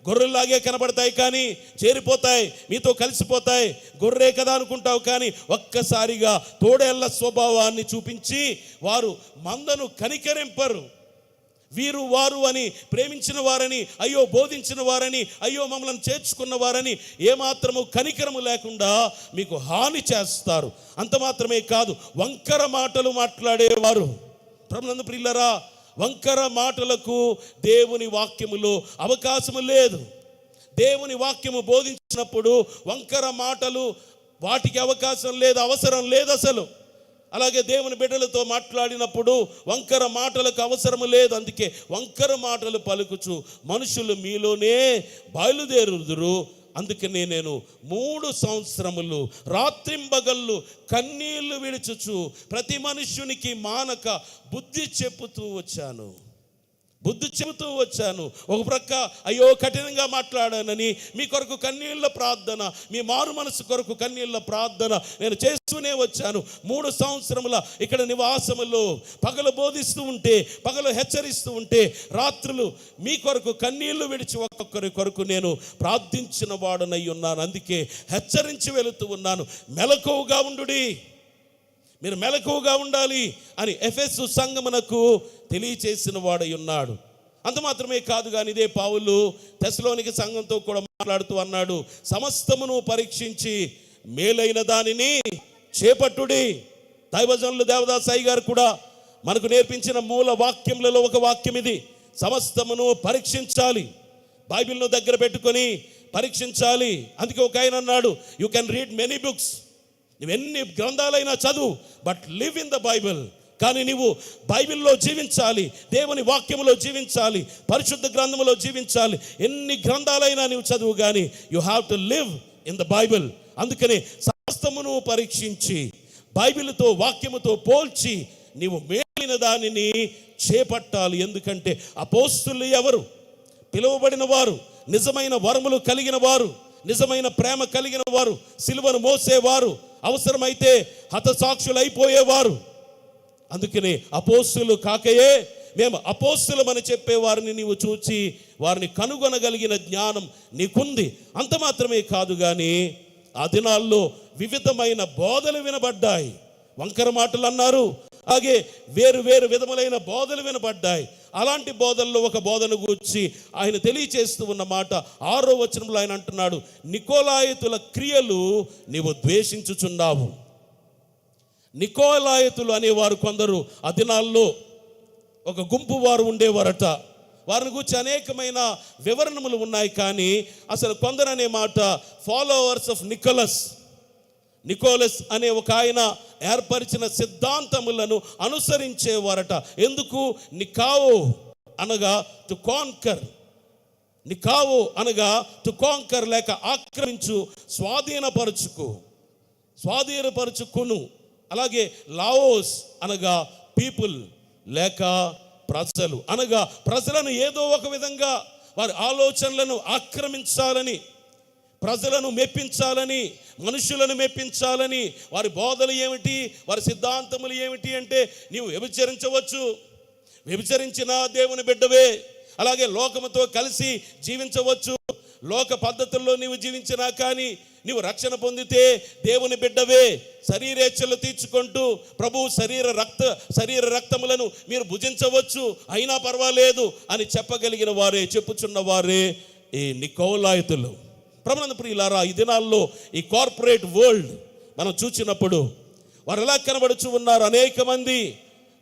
గొర్రెల్లాగే కనబడతాయి కానీ చేరిపోతాయి, మీతో కలిసిపోతాయి. గొర్రె కదా అనుకుంటావు కానీ ఒక్కసారిగా తోడేళ్ల స్వభావాన్ని చూపించి వారు మందను కనికరింపరు. వీరు వారు అని ప్రేమించిన వారని, అయ్యో బోధించిన వారని, అయ్యో మమ్మల్ని చేర్చుకున్న వారని ఏమాత్రము కనికరము లేకుండా మీకు హాని చేస్తారు. అంత మాత్రమే కాదు, వంకర మాటలు మాట్లాడేవారు. ప్రభునందు ప్రియులారా, వంకర మాటలకు దేవుని వాక్యములో అవకాశము లేదు. దేవుని వాక్యము బోధించినప్పుడు వంకర మాటలు వాటికి అవకాశం లేదు, అవసరం లేదు అసలు. అలాగే దేవుని బిడ్డలతో మాట్లాడినప్పుడు వంకర మాటలకు అవసరము లేదు. అందుకే వంకర మాటలు పలుకుచు మనుషులు మీలోనే బయలుదేరుదురు. అందుకనే నేను 3 సంవత్సరములు రాత్రింబగళ్ళు కన్నీళ్లు విడుచుచు ప్రతి మనుష్యునికి మానక బుద్ధి చెబుతూ వచ్చాను. ఒక ప్రక్క అయ్యో కఠినంగా మాట్లాడానని మీ కొరకు కన్నీళ్ళ ప్రార్థన, మీ మారు మనసు కొరకు కన్నీళ్ళ ప్రార్థన నేను చేస్తూనే వచ్చాను. 3 సంవత్సరముల ఇక్కడ నివాసములో పగలు బోధిస్తూ ఉంటే, పగలు హెచ్చరిస్తూ ఉంటే, రాత్రులు మీ కొరకు కన్నీళ్లు విడిచి ఒక్కొక్కరి కొరకు నేను ప్రార్థించిన వాడనై ఉన్నాను. అందుకే హెచ్చరించి వెళుతూ ఉన్నాను, మెలకువగా ఉండుడి, మీరు మెలకువగా ఉండాలి అని ఎఫెసు సంఘమునకు తెలియచేసిన వాడై ఉన్నాడు. అంత మాత్రమే కాదు కానీ ఇదే పౌలు తెస్సలోనిక సంఘంతో కూడా మాట్లాడుతూ అన్నాడు, సమస్తమును పరీక్షించి మేలైన దానిని చేపట్టుడి. దైవజనులు దేవదాస్ అయ్య గారు కూడా మనకు నేర్పించిన మూల వాక్యములలో ఒక వాక్యం ఇది, సమస్తమును పరీక్షించాలి. బైబిల్ను దగ్గర పెట్టుకొని పరీక్షించాలి. అందుకే ఒక ఆయన అన్నాడు, you can read many books, నువ్వెన్ని గ్రంథాలైనా చదువు, but live in the Bible. కానీ నువ్వు బైబిల్లో జీవించాలి, దేవుని వాక్యములో జీవించాలి, పరిశుద్ధ గ్రంథములో జీవించాలి. ఎన్ని గ్రంథాలైనా నువ్వు చదువు కానీ you have to live in the Bible. అందుకని సమస్తమును పరీక్షించి బైబిల్తో వాక్యముతో పోల్చి నీవు మేలైన దానిని చేపట్టాలి. ఎందుకంటే అపోస్తులు ఎవరు? పిలువబడిన వారు, నిజమైన వరములు కలిగిన వారు, నిజమైన ప్రేమ కలిగిన వారు, సిలువను మోసేవారు, అవసరమైతే హతసాక్షులు అయిపోయేవారు. అందుకని అపోస్తులు కాకయే మేము అపోస్తులమని చెప్పేవారిని నీవు చూచి వారిని కనుగొనగలిగిన జ్ఞానం నీకుంది. అంత మాత్రమే కాదు కానీ ఆ దినాల్లో వివిధమైన బోధలు వినబడ్డాయి. వంకర మాటలు అన్నారు, అలాగే వేరు వేరు విధములైన బోధలు వినబడ్డాయి. అలాంటి బోధల్లో ఒక బోధన గురించి ఆయన తెలియచేస్తూ ఉన్న మాట 6వ వచనంలో ఆయన అంటున్నాడు, నికోలాయితుల క్రియలు నీవు ద్వేషించుచున్నావు. నికోలాయితులు అనేవారు కొందరు ఆ దినాల్లో ఒక గుంపు వారు ఉండేవారట. వారిని గురించి అనేకమైన వివరణములు ఉన్నాయి. కానీ అసలు కొందరు అనే మాట ఫాలోవర్స్ ఆఫ్ నికోలస్ అనే ఒక ఆయన ఏర్పరిచిన సిద్ధాంతములను అనుసరించేవారట. ఎందుకు? నికావో అనగా టు కాన్కర్, నికావో అనగా టు కాన్కర్ లేక ఆక్రమించు, స్వాధీనపరచుకును. అలాగే లావోస్ అనగా పీపుల్ లేక ప్రజలు, అనగా ప్రజలను ఏదో ఒక విధంగా వారి ఆలోచనలను ఆక్రమించాలని, ప్రజలను మెప్పించాలని, మనుషులను మెప్పించాలని. వారి బోధలు ఏమిటి, వారి సిద్ధాంతములు ఏమిటి అంటే నీవు వ్యభిచరించవచ్చు, వ్యభిచరించిన దేవుని బిడ్డవే. అలాగే లోకముతో కలిసి జీవించవచ్చు, లోక పద్ధతుల్లో నీవు జీవించినా కానీ నీవు రక్షణ పొందితే దేవుని బిడ్డవే. శరీరేచ్ఛలు తీర్చుకుంటూ ప్రభు శరీర రక్తములను మీరు భుజించవచ్చు, అయినా పర్వాలేదు అని చెప్పగలిగిన వారే, చెప్పుచున్న వారే ఈ నికోలాయితులు. ప్రభునందు ప్రియులారా, ఈ దినాల్లో ఈ కార్పొరేట్ వరల్డ్ మనం చూసినప్పుడు వారు ఎలా కనబడుచు ఉన్నారు? అనేక మంది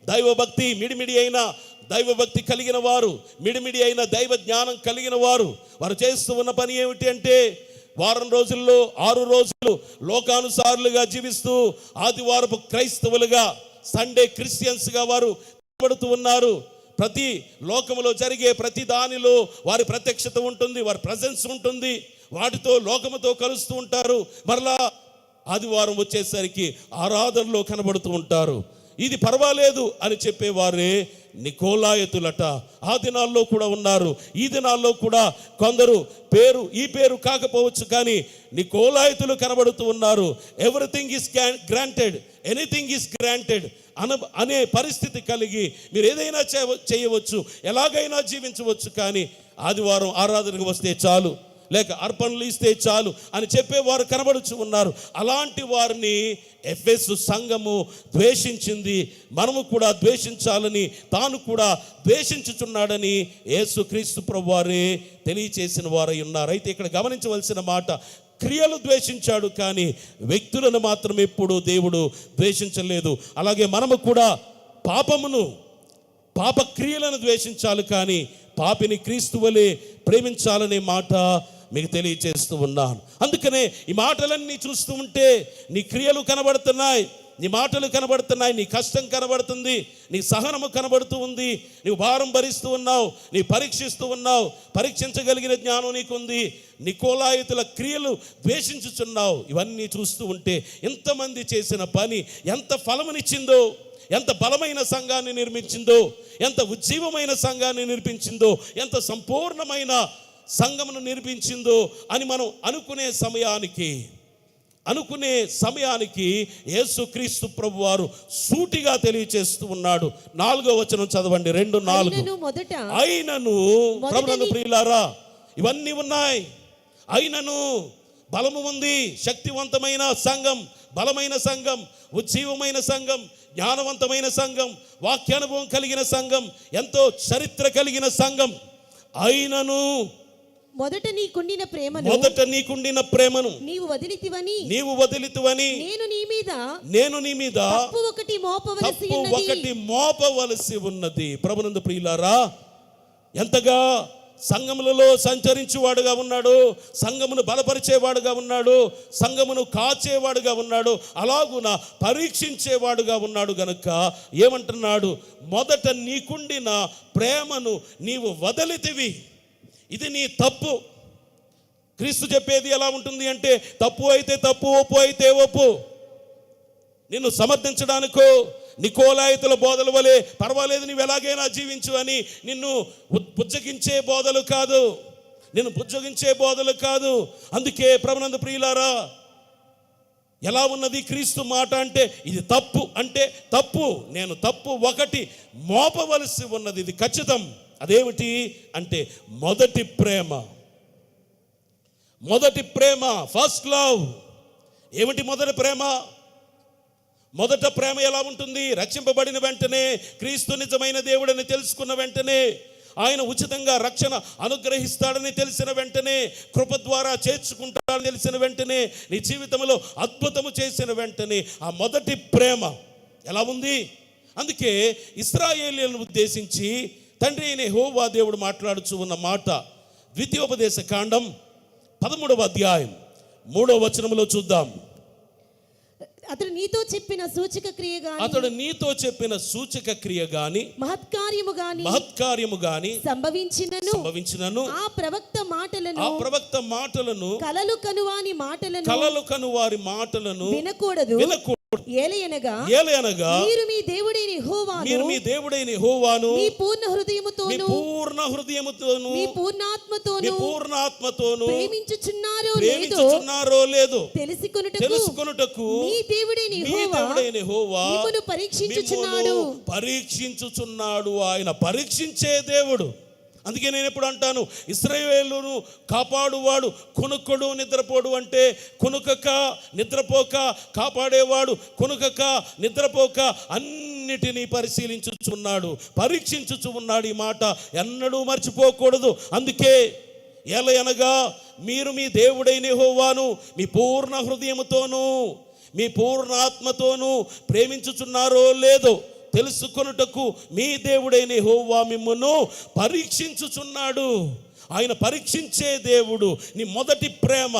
దైవభక్తి మిడిమిడి అయిన దైవభక్తి కలిగిన వారు, మిడిమిడి అయిన దైవ జ్ఞానం కలిగిన వారు, వారు చేస్తూ ఉన్న పని ఏమిటి అంటే వారం రోజుల్లో 6 రోజులు లోకానుసారులుగా జీవిస్తూ ఆదివారపు క్రైస్తవులుగా, సండే క్రిస్టియన్స్గా వారు కనబడుతూ ఉన్నారు. ప్రతి లోకములో జరిగే ప్రతి దానిలో వారి ప్రత్యక్షత ఉంటుంది, వారి ప్రజెన్స్ ఉంటుంది, వాటితో లోకముతో కలుస్తూ ఉంటారు. మరలా ఆదివారం వచ్చేసరికి ఆరాధనలో కనబడుతూ ఉంటారు. ఇది పర్వాలేదు అని చెప్పేవారే నికోలాయతులట. ఆ దినాల్లో కూడా ఉన్నారు, ఈ దినాల్లో కూడా కొందరు ఈ పేరు కాకపోవచ్చు కానీ నికోలాయతులు కనబడుతూ ఉన్నారు. Everything is granted, anything is granted అనే పరిస్థితి కలిగి మీరు ఏదైనా చేయవచ్చు, ఎలాగైనా జీవించవచ్చు, కానీ ఆదివారం ఆరాధనకు వస్తే చాలు, లేక అర్పణలు ఇస్తే చాలు అని చెప్పేవారు కనబడుచు ఉన్నారు. అలాంటి వారిని ఎఫెసు సంఘము ద్వేషించింది. మనము కూడా ద్వేషించాలని, తాను కూడా ద్వేషించుచున్నాడని యేసుక్రీస్తు ప్రభువారే తెలియచేసిన వారై ఉన్నారు. అయితే ఇక్కడ గమనించవలసిన మాట, క్రియలు ద్వేషించాడు కానీ వ్యక్తులను మాత్రం ఎప్పుడూ దేవుడు ద్వేషించలేదు. అలాగే మనము కూడా పాప క్రియలను ద్వేషించాలి కానీ పాపిని క్రీస్తు వలె ప్రేమించాలనే మాట మీకు తెలియచేస్తూ ఉన్నాను. అందుకనే ఈ మాటలన్నీ చూస్తూ ఉంటే నీ క్రియలు కనబడుతున్నాయి, నీ మాటలు కనబడుతున్నాయి, నీ కష్టం కనబడుతుంది, నీ సహనము కనబడుతూ ఉంది, నీవు భారం భరిస్తూ ఉన్నావు, నీ పరీక్షిస్తూ ఉన్నావు, పరీక్షించగలిగిన జ్ఞానం నీకుంది, నికోలాయితుల క్రియలు ద్వేషించుచున్నావు. ఇవన్నీ చూస్తూ ఉంటే ఎంతమంది చేసిన పని ఎంత ఫలమునిచ్చిందో, ఎంత బలమైన సంఘాన్ని నిర్మించిందో, ఎంత ఉజ్జీవమైన సంఘాన్ని నిర్మించిందో, ఎంత సంపూర్ణమైన సంఘమును నిర్మించిందో అని మనం అనుకునే సమయానికి యేసుక్రీస్తు ప్రభువారు సూటిగా తెలియచేస్తూ ఉన్నాడు. 4వ వచనం చదవండి, 2:4. అయినను ప్రభునందు ప్రియులారా, ఇవన్నీ ఉన్నాయి, అయినను బలము ఉంది, శక్తివంతమైన సంఘం, బలమైన సంఘం, ఉజ్జీవమైన సంఘం, జ్ఞానవంతమైన సంఘం, వాక్యానుభవం కలిగిన సంఘం, ఎంతో చరిత్ర కలిగిన సంఘం. అయినను మొదట నీకుండిన ప్రేమను నీవు వదిలితివని నేను నీ మీద తప్పు ఒకటి మోపవలసి ఉన్నది. ప్రభునందు ప్రియులారా, ఎంతగా సంఘములలో సంచరించేవాడుగా ఉన్నాడు, సంఘమును బలపరిచేవాడుగా ఉన్నాడు, సంఘమును కాచేవాడుగా ఉన్నాడు, అలాగున పరీక్షించేవాడుగా ఉన్నాడు. గనుక ఏమంటున్నాడు? మొదట నీకుండిన ప్రేమను నీవు వదిలితివి. ఇది నీ తప్పు. క్రీస్తు చెప్పేది ఎలా ఉంటుంది అంటే, తప్పు అయితే తప్పు, ఒప్పు అయితే ఒప్పు. నిన్ను సమర్థించడానికో నికోలాయితుల బోధల వలె పర్వాలేదు నీవు ఎలాగైనా జీవించు అని నిన్ను బుజ్జగించే బోధలు కాదు, అందుకే ప్రభునందు ప్రియులారా, ఎలా ఉన్నది క్రీస్తు మాట అంటే, ఇది తప్పు అంటే తప్పు, నేను తప్పు ఒకటి మోపవలసి ఉన్నది, ఇది ఖచ్చితం. అదేమిటి అంటే మొదటి ప్రేమ, ఫస్ట్ లవ్. ఏమిటి మొదటి ప్రేమ? మొదట ప్రేమ ఎలా ఉంటుంది? రక్షింపబడిన వెంటనే, క్రీస్తు నిజమైన దేవుడని తెలుసుకున్న వెంటనే, ఆయన ఉచితంగా రక్షణ అనుగ్రహిస్తాడని తెలిసిన వెంటనే, కృప ద్వారా చేర్చుకుంటాడని తెలిసిన వెంటనే, నీ జీవితంలో అద్భుతము చేసిన వెంటనే ఆ మొదటి ప్రేమ ఎలా ఉంది? అందుకే ఇశ్రాయేలీయులను ఉద్దేశించి తండ్రి అయిన యెహోవా దేవుడు మాట్లాడుచూ ఉన్న మాట ద్వితీయోపదేశ కాండం 13వ అధ్యాయం 3వ వచనములో చూద్దాం. అతడు నీతో చెప్పిన సూచక క్రియ గాని మహత్కార్యము గాని సంభవించినను ఆ ప్రవక్త మాటలను కలలు కనువాని మాటలను వినకూడదు. ఏలయనగా మీరు మీ దేవుడైన యెహోవాను మీ పూర్ణ హృదయముతోను మీ పూర్ణాత్మతోను ప్రేమించుచున్నారో లేదో తెలుసుకొనుటకు మీ దేవుడైన యెహోవా మిమ్మును పరీక్షించుచున్నాడు. ఆయన పరీక్షించే దేవుడు. అందుకే నేను ఎప్పుడు అంటాను, ఇశ్రాయేలును కాపాడువాడు కునుకొడు నిద్రపోడు అంటే, కునుకక నిద్రపోక కాపాడేవాడు, కునుకక నిద్రపోక అన్నిటినీ పరిశీలించుచున్నాడు, పరీక్షించుచు ఉన్నాడు. ఈ మాట ఎన్నడూ మర్చిపోకూడదు. అందుకే ఏలయనగా మీరు మీ దేవుడైన యెహోవాను మీ పూర్ణ హృదయముతోనూ మీ పూర్ణాత్మతోనూ ప్రేమించుచున్నారో లేదో తెలుసుకొనుటకు మీ దేవుడైన యెహోవా మిమ్మును పరీక్షించుచున్నాడు. ఆయన పరీక్షించే దేవుడు. నీ మొదటి ప్రేమ,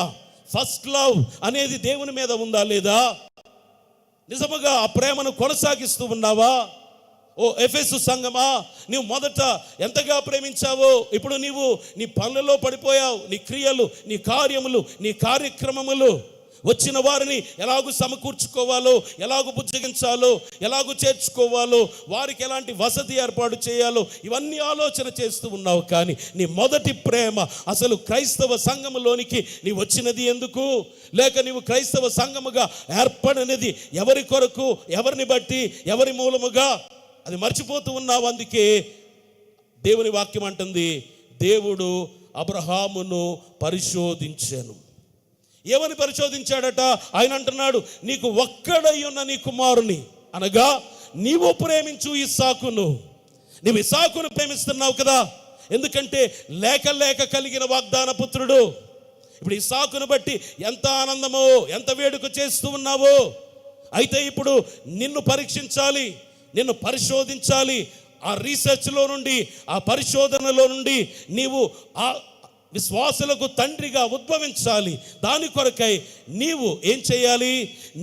ఫస్ట్ లవ్ అనేది దేవుని మీద ఉందా లేదా? నిజముగా ఆ ప్రేమను కొనసాగిస్తూ ఉన్నావా? ఓ ఎఫెసు సంఘమా, నీవు మొదట ఎంతగా ప్రేమించావో ఇప్పుడు నీవు నీ పనులలో పడిపోయావు. నీ క్రియలు, నీ కార్యములు, నీ కార్యక్రమములు, వచ్చిన వారిని ఎలాగూ సమకూర్చుకోవాలో, ఎలాగూ బుజ్జగించాలో, ఎలాగూ చేర్చుకోవాలో, వారికి ఎలాంటి వసతి ఏర్పాటు చేయాలో ఇవన్నీ ఆలోచన చేస్తూ ఉన్నావు. కానీ నీ మొదటి ప్రేమ అసలు క్రైస్తవ సంఘములోనికి నీ వచ్చినది ఎందుకు? లేక నీవు క్రైస్తవ సంఘముగా ఏర్పడినది ఎవరి కొరకు, ఎవరిని బట్టి, ఎవరి మూలముగా? అది మర్చిపోతూ ఉన్నావు. అందుకే దేవుని వాక్యం అంటుంది, దేవుడు అబ్రహామును పరిశోధించాను. ఏమని పరిశోధించాడట? ఆయన అంటున్నాడు, నీకు ఒక్కడై ఉన్న నీ కుమారుని, అనగా నీవు ప్రేమించు ఇస్సాకును. నీవు ఇస్సాకును ప్రేమిస్తున్నావు కదా, ఎందుకంటే లేక లేక కలిగిన వాగ్దాన పుత్రుడు. ఇప్పుడు ఇస్సాకును బట్టి ఎంత ఆనందమో, ఎంత వేడుక చేస్తూ ఉన్నావో. అయితే ఇప్పుడు నిన్ను పరీక్షించాలి, నిన్ను పరిశోధించాలి. ఆ రీసెర్చ్లో నుండి, ఆ పరిశోధనలో నుండి నీవు ఆ విశ్వాసులకు తండ్రిగా ఉద్భవించాలి. దాని కొరకై నీవు ఏం చేయాలి?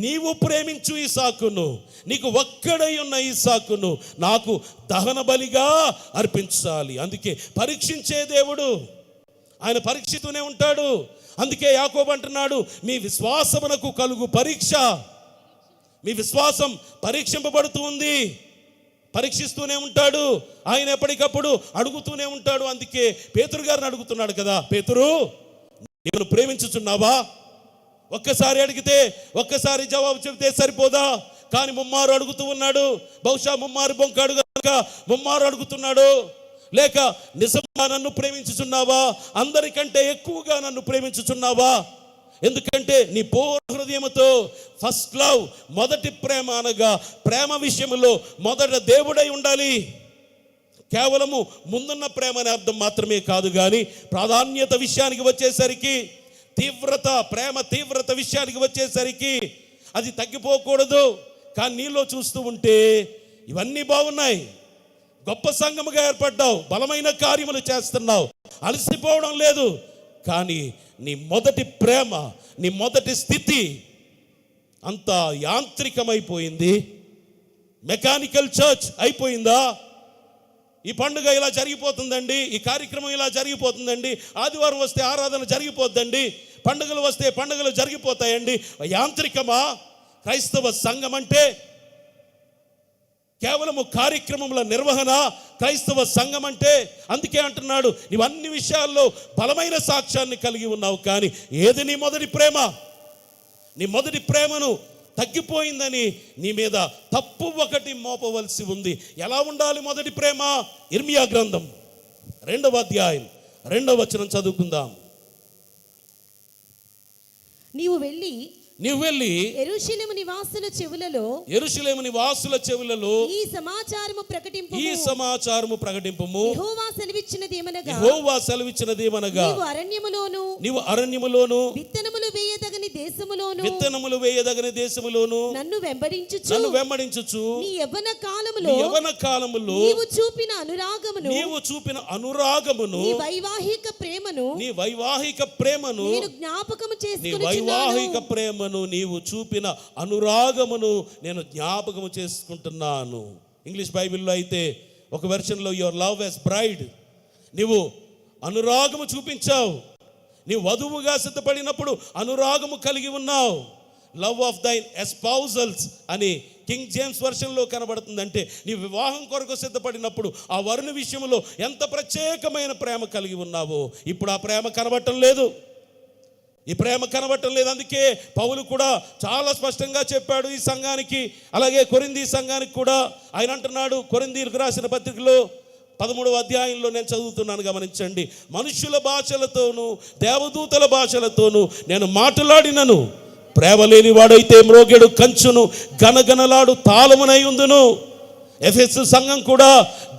నీవు ప్రేమించు ఇస్సాకును, నీకు ఒక్కడై ఉన్న ఇస్సాకును నాకు దహన బలిగా అర్పించాలి. అందుకే పరీక్షించే దేవుడు, ఆయన పరీక్షిస్తూనే ఉంటాడు. అందుకే యాకోబు అంటున్నాడు, మీ విశ్వాసమునకు కలుగు పరీక్ష. మీ విశ్వాసం పరీక్షింపబడుతూ ఉంది, పరీక్షిస్తూనే ఉంటాడు. ఆయన ఎప్పటికప్పుడు అడుగుతూనే ఉంటాడు. అందుకే పేతురు గారిని అడుగుతున్నాడు కదా, పేతురు నీవు ప్రేమించుచున్నావా? ఒక్కసారి అడిగితే, ఒక్కసారి జవాబు చెబితే సరిపోదా? కానీ ముమ్మారు అడుగుతూ ఉన్నాడు. బహుశా ముమ్మారు బొంకాడు కనుక ముమ్మారు అడుగుతున్నాడు. లేక నిజంగా నన్ను ప్రేమించుచున్నావా? అందరికంటే ఎక్కువగా నన్ను ప్రేమించుచున్నావా? ఎందుకంటే నీ పూర్ణ హృదయముతో, ఫస్ట్ లవ్, మొదటి ప్రేమ అనగా ప్రేమ విషయంలో మొదట దేవుడై ఉండాలి. కేవలము ముందున్న ప్రేమ అనే అర్థం మాత్రమే కాదు, కానీ ప్రాధాన్యత విషయానికి వచ్చేసరికి, తీవ్రత, ప్రేమ తీవ్రత విషయానికి వచ్చేసరికి అది తగ్గిపోకూడదు. కానీ నీలో చూస్తూ ఉంటే ఇవన్నీ బాగున్నాయి, గొప్ప సంఘముగా ఏర్పడ్డావు, బలమైన కార్యములు చేస్తున్నావు, అలసిపోవడం లేదు. కానీ నీ మొదటి ప్రేమ, నీ మొదటి స్థితి అంత యాంత్రికమైపోయింది, మెకానికల్ చర్చ్ అయిపోయిందా? ఈ పండుగ ఇలా జరిగిపోతుందండి, ఈ కార్యక్రమం ఇలా జరిగిపోతుందండి, ఆదివారం వస్తే ఆరాధన జరిగిపోద్దండి, పండుగలు వస్తే పండుగలు జరిగిపోతాయండి. యాంత్రికమా క్రైస్తవ సంఘం అంటే? కేవలము కార్యక్రమముల నిర్వహణ క్రైస్తవ సంఘం అంటే? అందుకే అంటున్నాడు, నీవు అన్ని విషయాల్లో బలమైన సాక్ష్యాన్ని కలిగి ఉన్నావు, కానీ ఏది నీ మొదటి ప్రేమ? నీ మొదటి ప్రేమను తగ్గిపోయిందని నీ మీద తప్పు ఒకటి మోపవలసి ఉంది. ఎలా ఉండాలి మొదటి ప్రేమ? ఇర్మియా గ్రంథం 2వ అధ్యాయం 2వ వచనం చదువుకుందాం. నీవు వెళ్ళి యెరూషలేము నివాసుల చెవులలో ఈ సమాచారము ప్రకటింపుము. యెహోవా సెలవిచ్చినదేమనగా నీవు అరణ్యములోను విత్తనములు వేయదగని దేశములోను నన్ను వెంబడించుచు నీ యవ్వన కాలములో నీవు చూపిన అనురాగమును నీ వైవాహిక ప్రేమను నీవు చూపిన అనురాగమును నేను జ్ఞాపకము చేసుకుంటున్నాను. ఇంగ్లీష్ బైబిల్లో అయితే ఒక వెర్షన్లో యువర్ లవ్ యాజ్ బ్రైడ్, నీవు అనురాగము చూపించావు. నీవు వధువుగా సిద్ధపడినప్పుడు అనురాగము కలిగి ఉన్నావు. లవ్ ఆఫ్ దైన్ ఎస్పౌజల్స్ అని కింగ్ జేమ్స్ వర్షన్లో కనబడుతుందంటే, నీ వివాహం కొరకు సిద్ధపడినప్పుడు ఆ వరుని విషయంలో ఎంత ప్రత్యేకమైన ప్రేమ కలిగి ఉన్నావో. ఇప్పుడు ఆ ప్రేమ కనబడటం లేదు, ఈ ప్రేమ కనబడటం లేదు. అందుకే పౌలు కూడా చాలా స్పష్టంగా చెప్పాడు ఈ సంఘానికి, అలాగే కొరింథీ సంఘానికి కూడా. ఆయన అంటున్నాడు కొరింథీలకు రాసిన పత్రికలో 13వ అధ్యాయంలో, నేను చదువుతున్నాను గమనించండి, మనుష్యుల భాషలతోనూ దేవదూతల భాషలతోనూ నేను మాట్లాడినను ప్రేమ లేని వాడైతే మ్రోగెడు కంచును గనగనలాడు తాళమునై ఉందును. ఎఫెసు సంఘం కూడా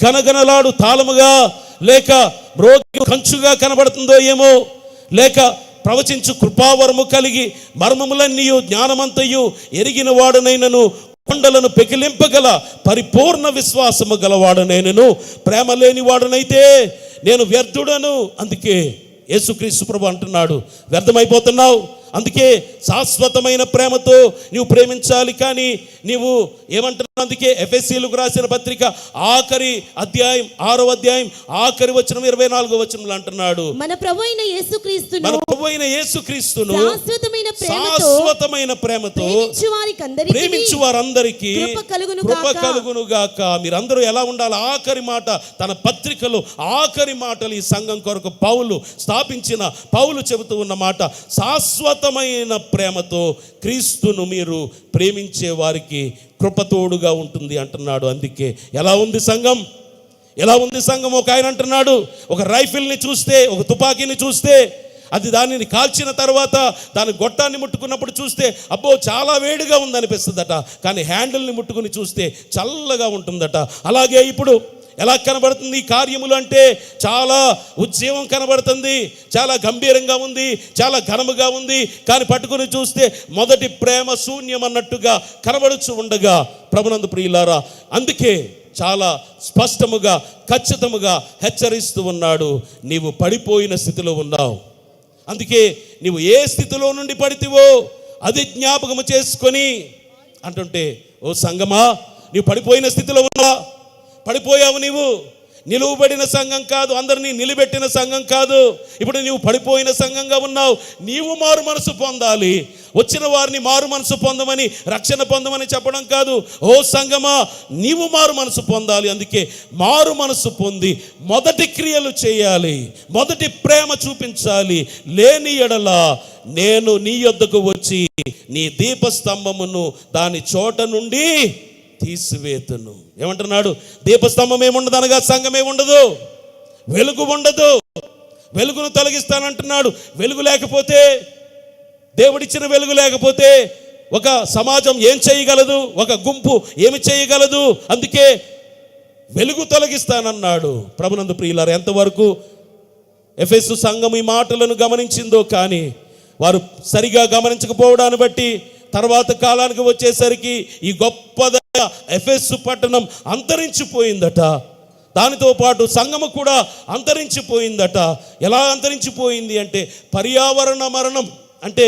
గనగనలాడు తాళముగా లేక మ్రోగెడు కంచుగా కనబడుతుందో ఏమో, లేక ప్రవచించు కృపావరము కలిగి మర్మములన్నీయు జ్ఞానమంతయు ఎరిగిన వాడనైనను కొండలను పెకిలింపగల పరిపూర్ణ విశ్వాసము గలవాడనైనను ప్రేమ లేని వాడనైతే నేను వ్యర్థుడను. అందుకే యేసుక్రీస్తు ప్రభు అంటున్నాడు, వ్యర్థమైపోతున్నావు. అందుకే శాశ్వతమైన ప్రేమతో నీవు ప్రేమించాలి. కానీ నీవు ఏమంటున్నావు? అందుకే ఎఫెసీయులకు రాసిన పత్రిక ఆఖరి అధ్యాయం 6వ అధ్యాయం ఆఖరి వచనం 24వ వచనంలో అంటున్నాడు, మన ప్రభు అయిన యేసుక్రీస్తును శాశ్వతమైన ప్రేమతో ప్రేమించు వారందరికీ కృప కలుగును గాక. మీరందరూ ఎలా ఉండాలి? ఆఖరి మాట తన పత్రికలో ఆఖరి మాటలు ఈ సంఘం కొరకు పౌలు స్థాపించిన పౌలు చెబుతూ ఉన్న మాట, శాశ్వతమైన ప్రేమతో క్రీస్తును మీరు ప్రేమించే వారికి కృపతోడుగా ఉంటుంది అంటున్నాడు. అందుకే ఎలా ఉంది సంఘం? ఎలా ఉంది సంఘం? ఒక ఆయన అంటున్నాడు, ఒక రైఫిల్ని చూస్తే, ఒక తుపాకీని చూస్తే, అది దానిని కాల్చిన తర్వాత దాని గొట్టాన్ని ముట్టుకున్నప్పుడు చూస్తే అబ్బో చాలా వేడిగా ఉందనిపిస్తుందట. కానీ హ్యాండిల్ని ముట్టుకుని చూస్తే చల్లగా ఉంటుందట. అలాగే ఇప్పుడు ఎలా కనబడుతుంది ఈ కార్యములు అంటే చాలా ఉజ్జీవం కనబడుతుంది, చాలా గంభీరంగా ఉంది, చాలా ఘనముగా ఉంది. కానీ పట్టుకుని చూస్తే మొదటి ప్రేమ శూన్యం అన్నట్టుగా కనబడుచు ఉండగా ప్రభునందు ప్రియులారా, అందుకే చాలా స్పష్టముగా ఖచ్చితముగా హెచ్చరిస్తూ ఉన్నాడు, నీవు పడిపోయిన స్థితిలో ఉన్నావు. అందుకే నీవు ఏ స్థితిలో నుండి పడితివో అది జ్ఞాపకము చేసుకొని అంటుంటే, ఓ సంగమా, నీవు పడిపోయిన స్థితిలో ఉన్నా, పడిపోయావు. నీవు నిలువబడిన సంఘం కాదు, అందరినీ నిలబెట్టిన సంఘం కాదు. ఇప్పుడు నీవు పడిపోయిన సంఘంగా ఉన్నావు. నీవు మారు మనసు పొందాలి. వచ్చిన వారిని మారు మనసు పొందమని, రక్షణ పొందమని చెప్పడం కాదు. ఓ సంఘమా, నీవు మారు మనసు పొందాలి. అందుకే మారు మనసు పొంది మొదటి క్రియలు చేయాలి, మొదటి ప్రేమ చూపించాలి. లేని ఎడల నేను నీ యొద్దకు వచ్చి నీ దీపస్తంభమును దాని చోట నుండి తీసివేతును. ఏమంటున్నాడు? దీపస్తంభం ఏముండదు అనగా సంఘం ఏముండదు, వెలుగు ఉండదు. వెలుగును తొలగిస్తానంటున్నాడు. వెలుగు లేకపోతే, దేవుడిచ్చిన వెలుగు లేకపోతే ఒక సమాజం ఏం చేయగలదు? ఒక గుంపు ఏమి చేయగలదు? అందుకే వెలుగు తొలగిస్తానన్నాడు. ప్రభునందు ప్రియులారా, ఎంతవరకు ఎఫెసు సంఘం ఈ మాటలను గమనించిందో కానీ వారు సరిగా గమనించకపోవడాన్ని బట్టి తర్వాత కాలానికి వచ్చేసరికి ఈ గొప్ప ఎఫెసు పట్టణం అంతరించిపోయిందట. దానితో పాటు సంఘము కూడా అంతరించిపోయిందట. ఎలా అంతరించిపోయింది అంటే, పర్యావరణ మరణం అంటే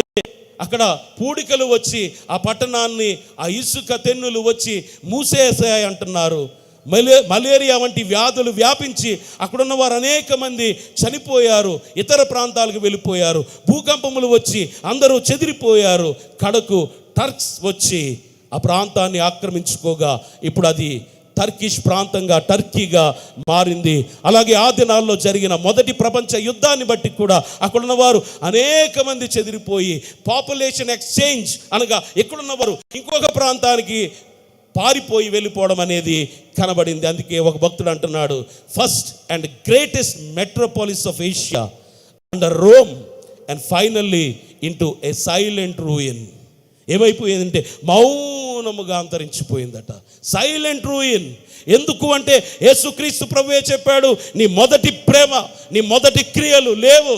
అక్కడ పూడికలు వచ్చి ఆ పట్టణాన్ని, ఆ ఇసుక తెన్నులు వచ్చి మూసేసాయి అంటున్నారు. మలేరియా వంటి వ్యాధులు వ్యాపించి అక్కడున్న వారు అనేక మంది చనిపోయారు, ఇతర ప్రాంతాలకు వెళ్ళిపోయారు. భూకంపములు వచ్చి అందరూ చెదిరిపోయారు. కడకు టర్క్స్ వచ్చి ఆ ప్రాంతాన్ని ఆక్రమించుకోగా ఇప్పుడు అది టర్కిష్ ప్రాంతంగా, టర్కీగా మారింది. అలాగే ఆ దినాల్లో జరిగిన మొదటి ప్రపంచ యుద్ధాన్ని బట్టి కూడా అక్కడున్న వారు అనేక మంది చెదిరిపోయి పాపులేషన్ ఎక్స్చేంజ్ అనగా ఎక్కడున్న వారు ఇంకొక ప్రాంతానికి పారిపోయి వెళ్ళిపోవడం అనేది కనబడింది. అందుకే ఒక భక్తుడు అంటున్నాడు, first and greatest metropolis of Asia under Rome and finally into A silent ruin. ఏమైపోయిందంటే మౌనముగా అంతరించిపోయిందట. Silent ruin. ఎందుకు అంటే యేసుక్రీస్తు ప్రభువే చెప్పాడు, నీ మొదటి ప్రేమ, నీ మొదటి క్రియలు లేవు,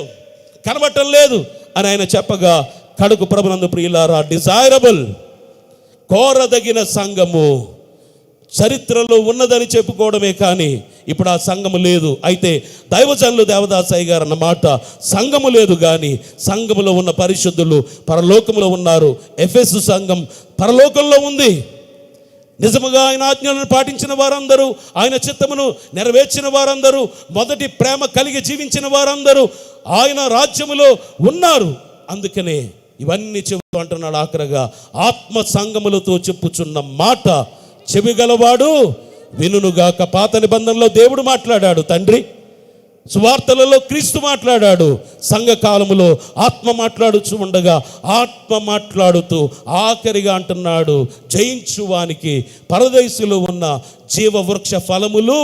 కనబడటం లేదు అని ఆయన చెప్పగా, కడుకు ప్రభునందు ప్రియులారా, డిజైరబుల్ కోరదగిన సంఘము చరిత్రలో ఉన్నదని చెప్పుకోవడమే కానీ ఇప్పుడు ఆ సంఘము లేదు. అయితే దైవజనులు దేవదాసయ్య గారు అన్న మాట, సంఘము లేదు కానీ సంఘములో ఉన్న పరిశుద్ధులు పరలోకములో ఉన్నారు. ఎఫెసు సంఘం పరలోకంలో ఉంది. నిజముగా ఆయన ఆజ్ఞలను పాటించిన వారందరూ, ఆయన చిత్తమును నెరవేర్చిన వారందరూ, మొదటి ప్రేమ కలిగి జీవించిన వారందరూ ఆయన రాజ్యములో ఉన్నారు. అందుకనే ఇవన్నీ చెబుతూ అంటున్నాడు ఆఖరగా, ఆత్మ సంఘములతో చెప్పుచున్న మాట చెవిగలవాడు వినుగాక. పాత నిబంధనలో దేవుడు మాట్లాడాడు, తండ్రి సువార్తలలో క్రీస్తు మాట్లాడాడు, సంఘకాలములో ఆత్మ మాట్లాడుచు ఉండగా ఆత్మ మాట్లాడుతూ ఆఖరిగా అంటున్నాడు, జయించువానికి పరదేశులో ఉన్న జీవవృక్ష ఫలములు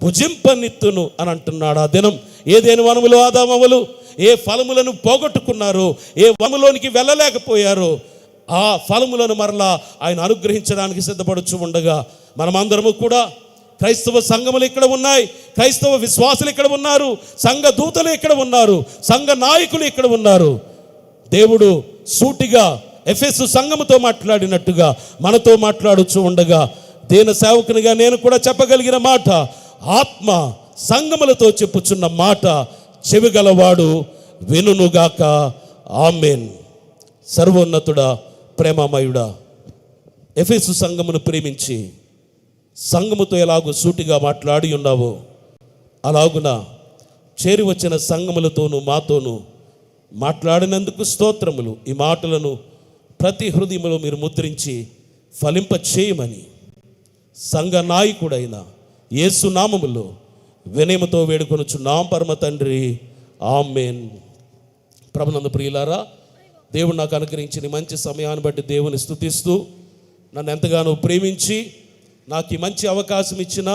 భుజింపనిత్తును అని అంటున్నాడు. ఆ దినం ఏదేను వనములు ఆదామవలు ఏ ఫలములను పోగొట్టుకున్నారో, ఏ వనములోనికి వెళ్ళలేకపోయారో, ఆ ఫలములను మరలా ఆయన అనుగ్రహించడానికి సిద్ధపడుచు ఉండగా మనమందరము కూడా, క్రైస్తవ సంఘములు ఇక్కడ ఉన్నాయి, క్రైస్తవ విశ్వాసులు ఇక్కడ ఉన్నారు, సంఘ దూతలు ఇక్కడ ఉన్నారు, సంఘ నాయకులు ఇక్కడ ఉన్నారు. దేవుడు సూటిగా ఎఫెసు సంఘముతో మాట్లాడినట్టుగా మనతో మాట్లాడుచూ ఉండగా దేన సేవకునిగా నేను కూడా చెప్పగలిగిన మాట, ఆత్మ సంఘములతో చెప్పుచున్న మాట చెవిగలవాడు వినుగాక. ఆమేన్. సర్వోన్నతుడా, ప్రేమమయుడా, ఎఫెసు సంఘమును ప్రేమించి సంఘముతో ఎలాగో సూటిగా మాట్లాడి ఉన్నావో అలాగున చేరి వచ్చిన సంఘములతోనూ మాతోనూ మాట్లాడినందుకు స్తోత్రములు. ఈ మాటలను ప్రతి హృదయంలో మీరు ముద్రించి ఫలింప చేయమని సంఘ నాయకుడైన యేసు నామములో వినయముతో వేడుకొనుచున్నాం పరమ తండ్రి. ఆమేన్. ప్రభునందు ప్రియులారా, దేవుడు నాకు అనుగ్రహించిన మంచి సమయాన్ని బట్టి దేవుని స్తుతిస్తూ, నన్ను ఎంతగానో ప్రేమించి నాకు ఈ మంచి అవకాశం ఇచ్చిన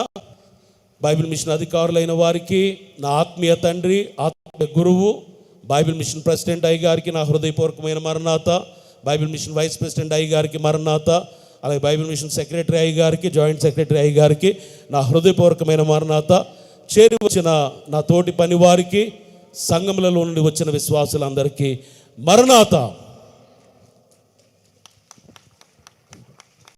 బైబిల్ మిషన్ అధికారులైన వారికి, నా ఆత్మీయ తండ్రి, ఆత్మీయ గురువు, బైబిల్ మిషన్ ప్రెసిడెంట్ అయ్య గారికి నా హృదయపూర్వకమైన మరణాత, బైబిల్ మిషన్ వైస్ ప్రెసిడెంట్ అయ్య గారికి మరణాత, అలాగే బైబిల్ మిషన్ సెక్రటరీ అయ్య గారికి, జాయింట్ సెక్రటరీ అయ్య గారికి నా హృదయపూర్వకమైన మరణాత. చేరి వచ్చిన నా తోటి పని వారికి, సంఘములలో నుండి వచ్చిన విశ్వాసులందరికీ మరణాత.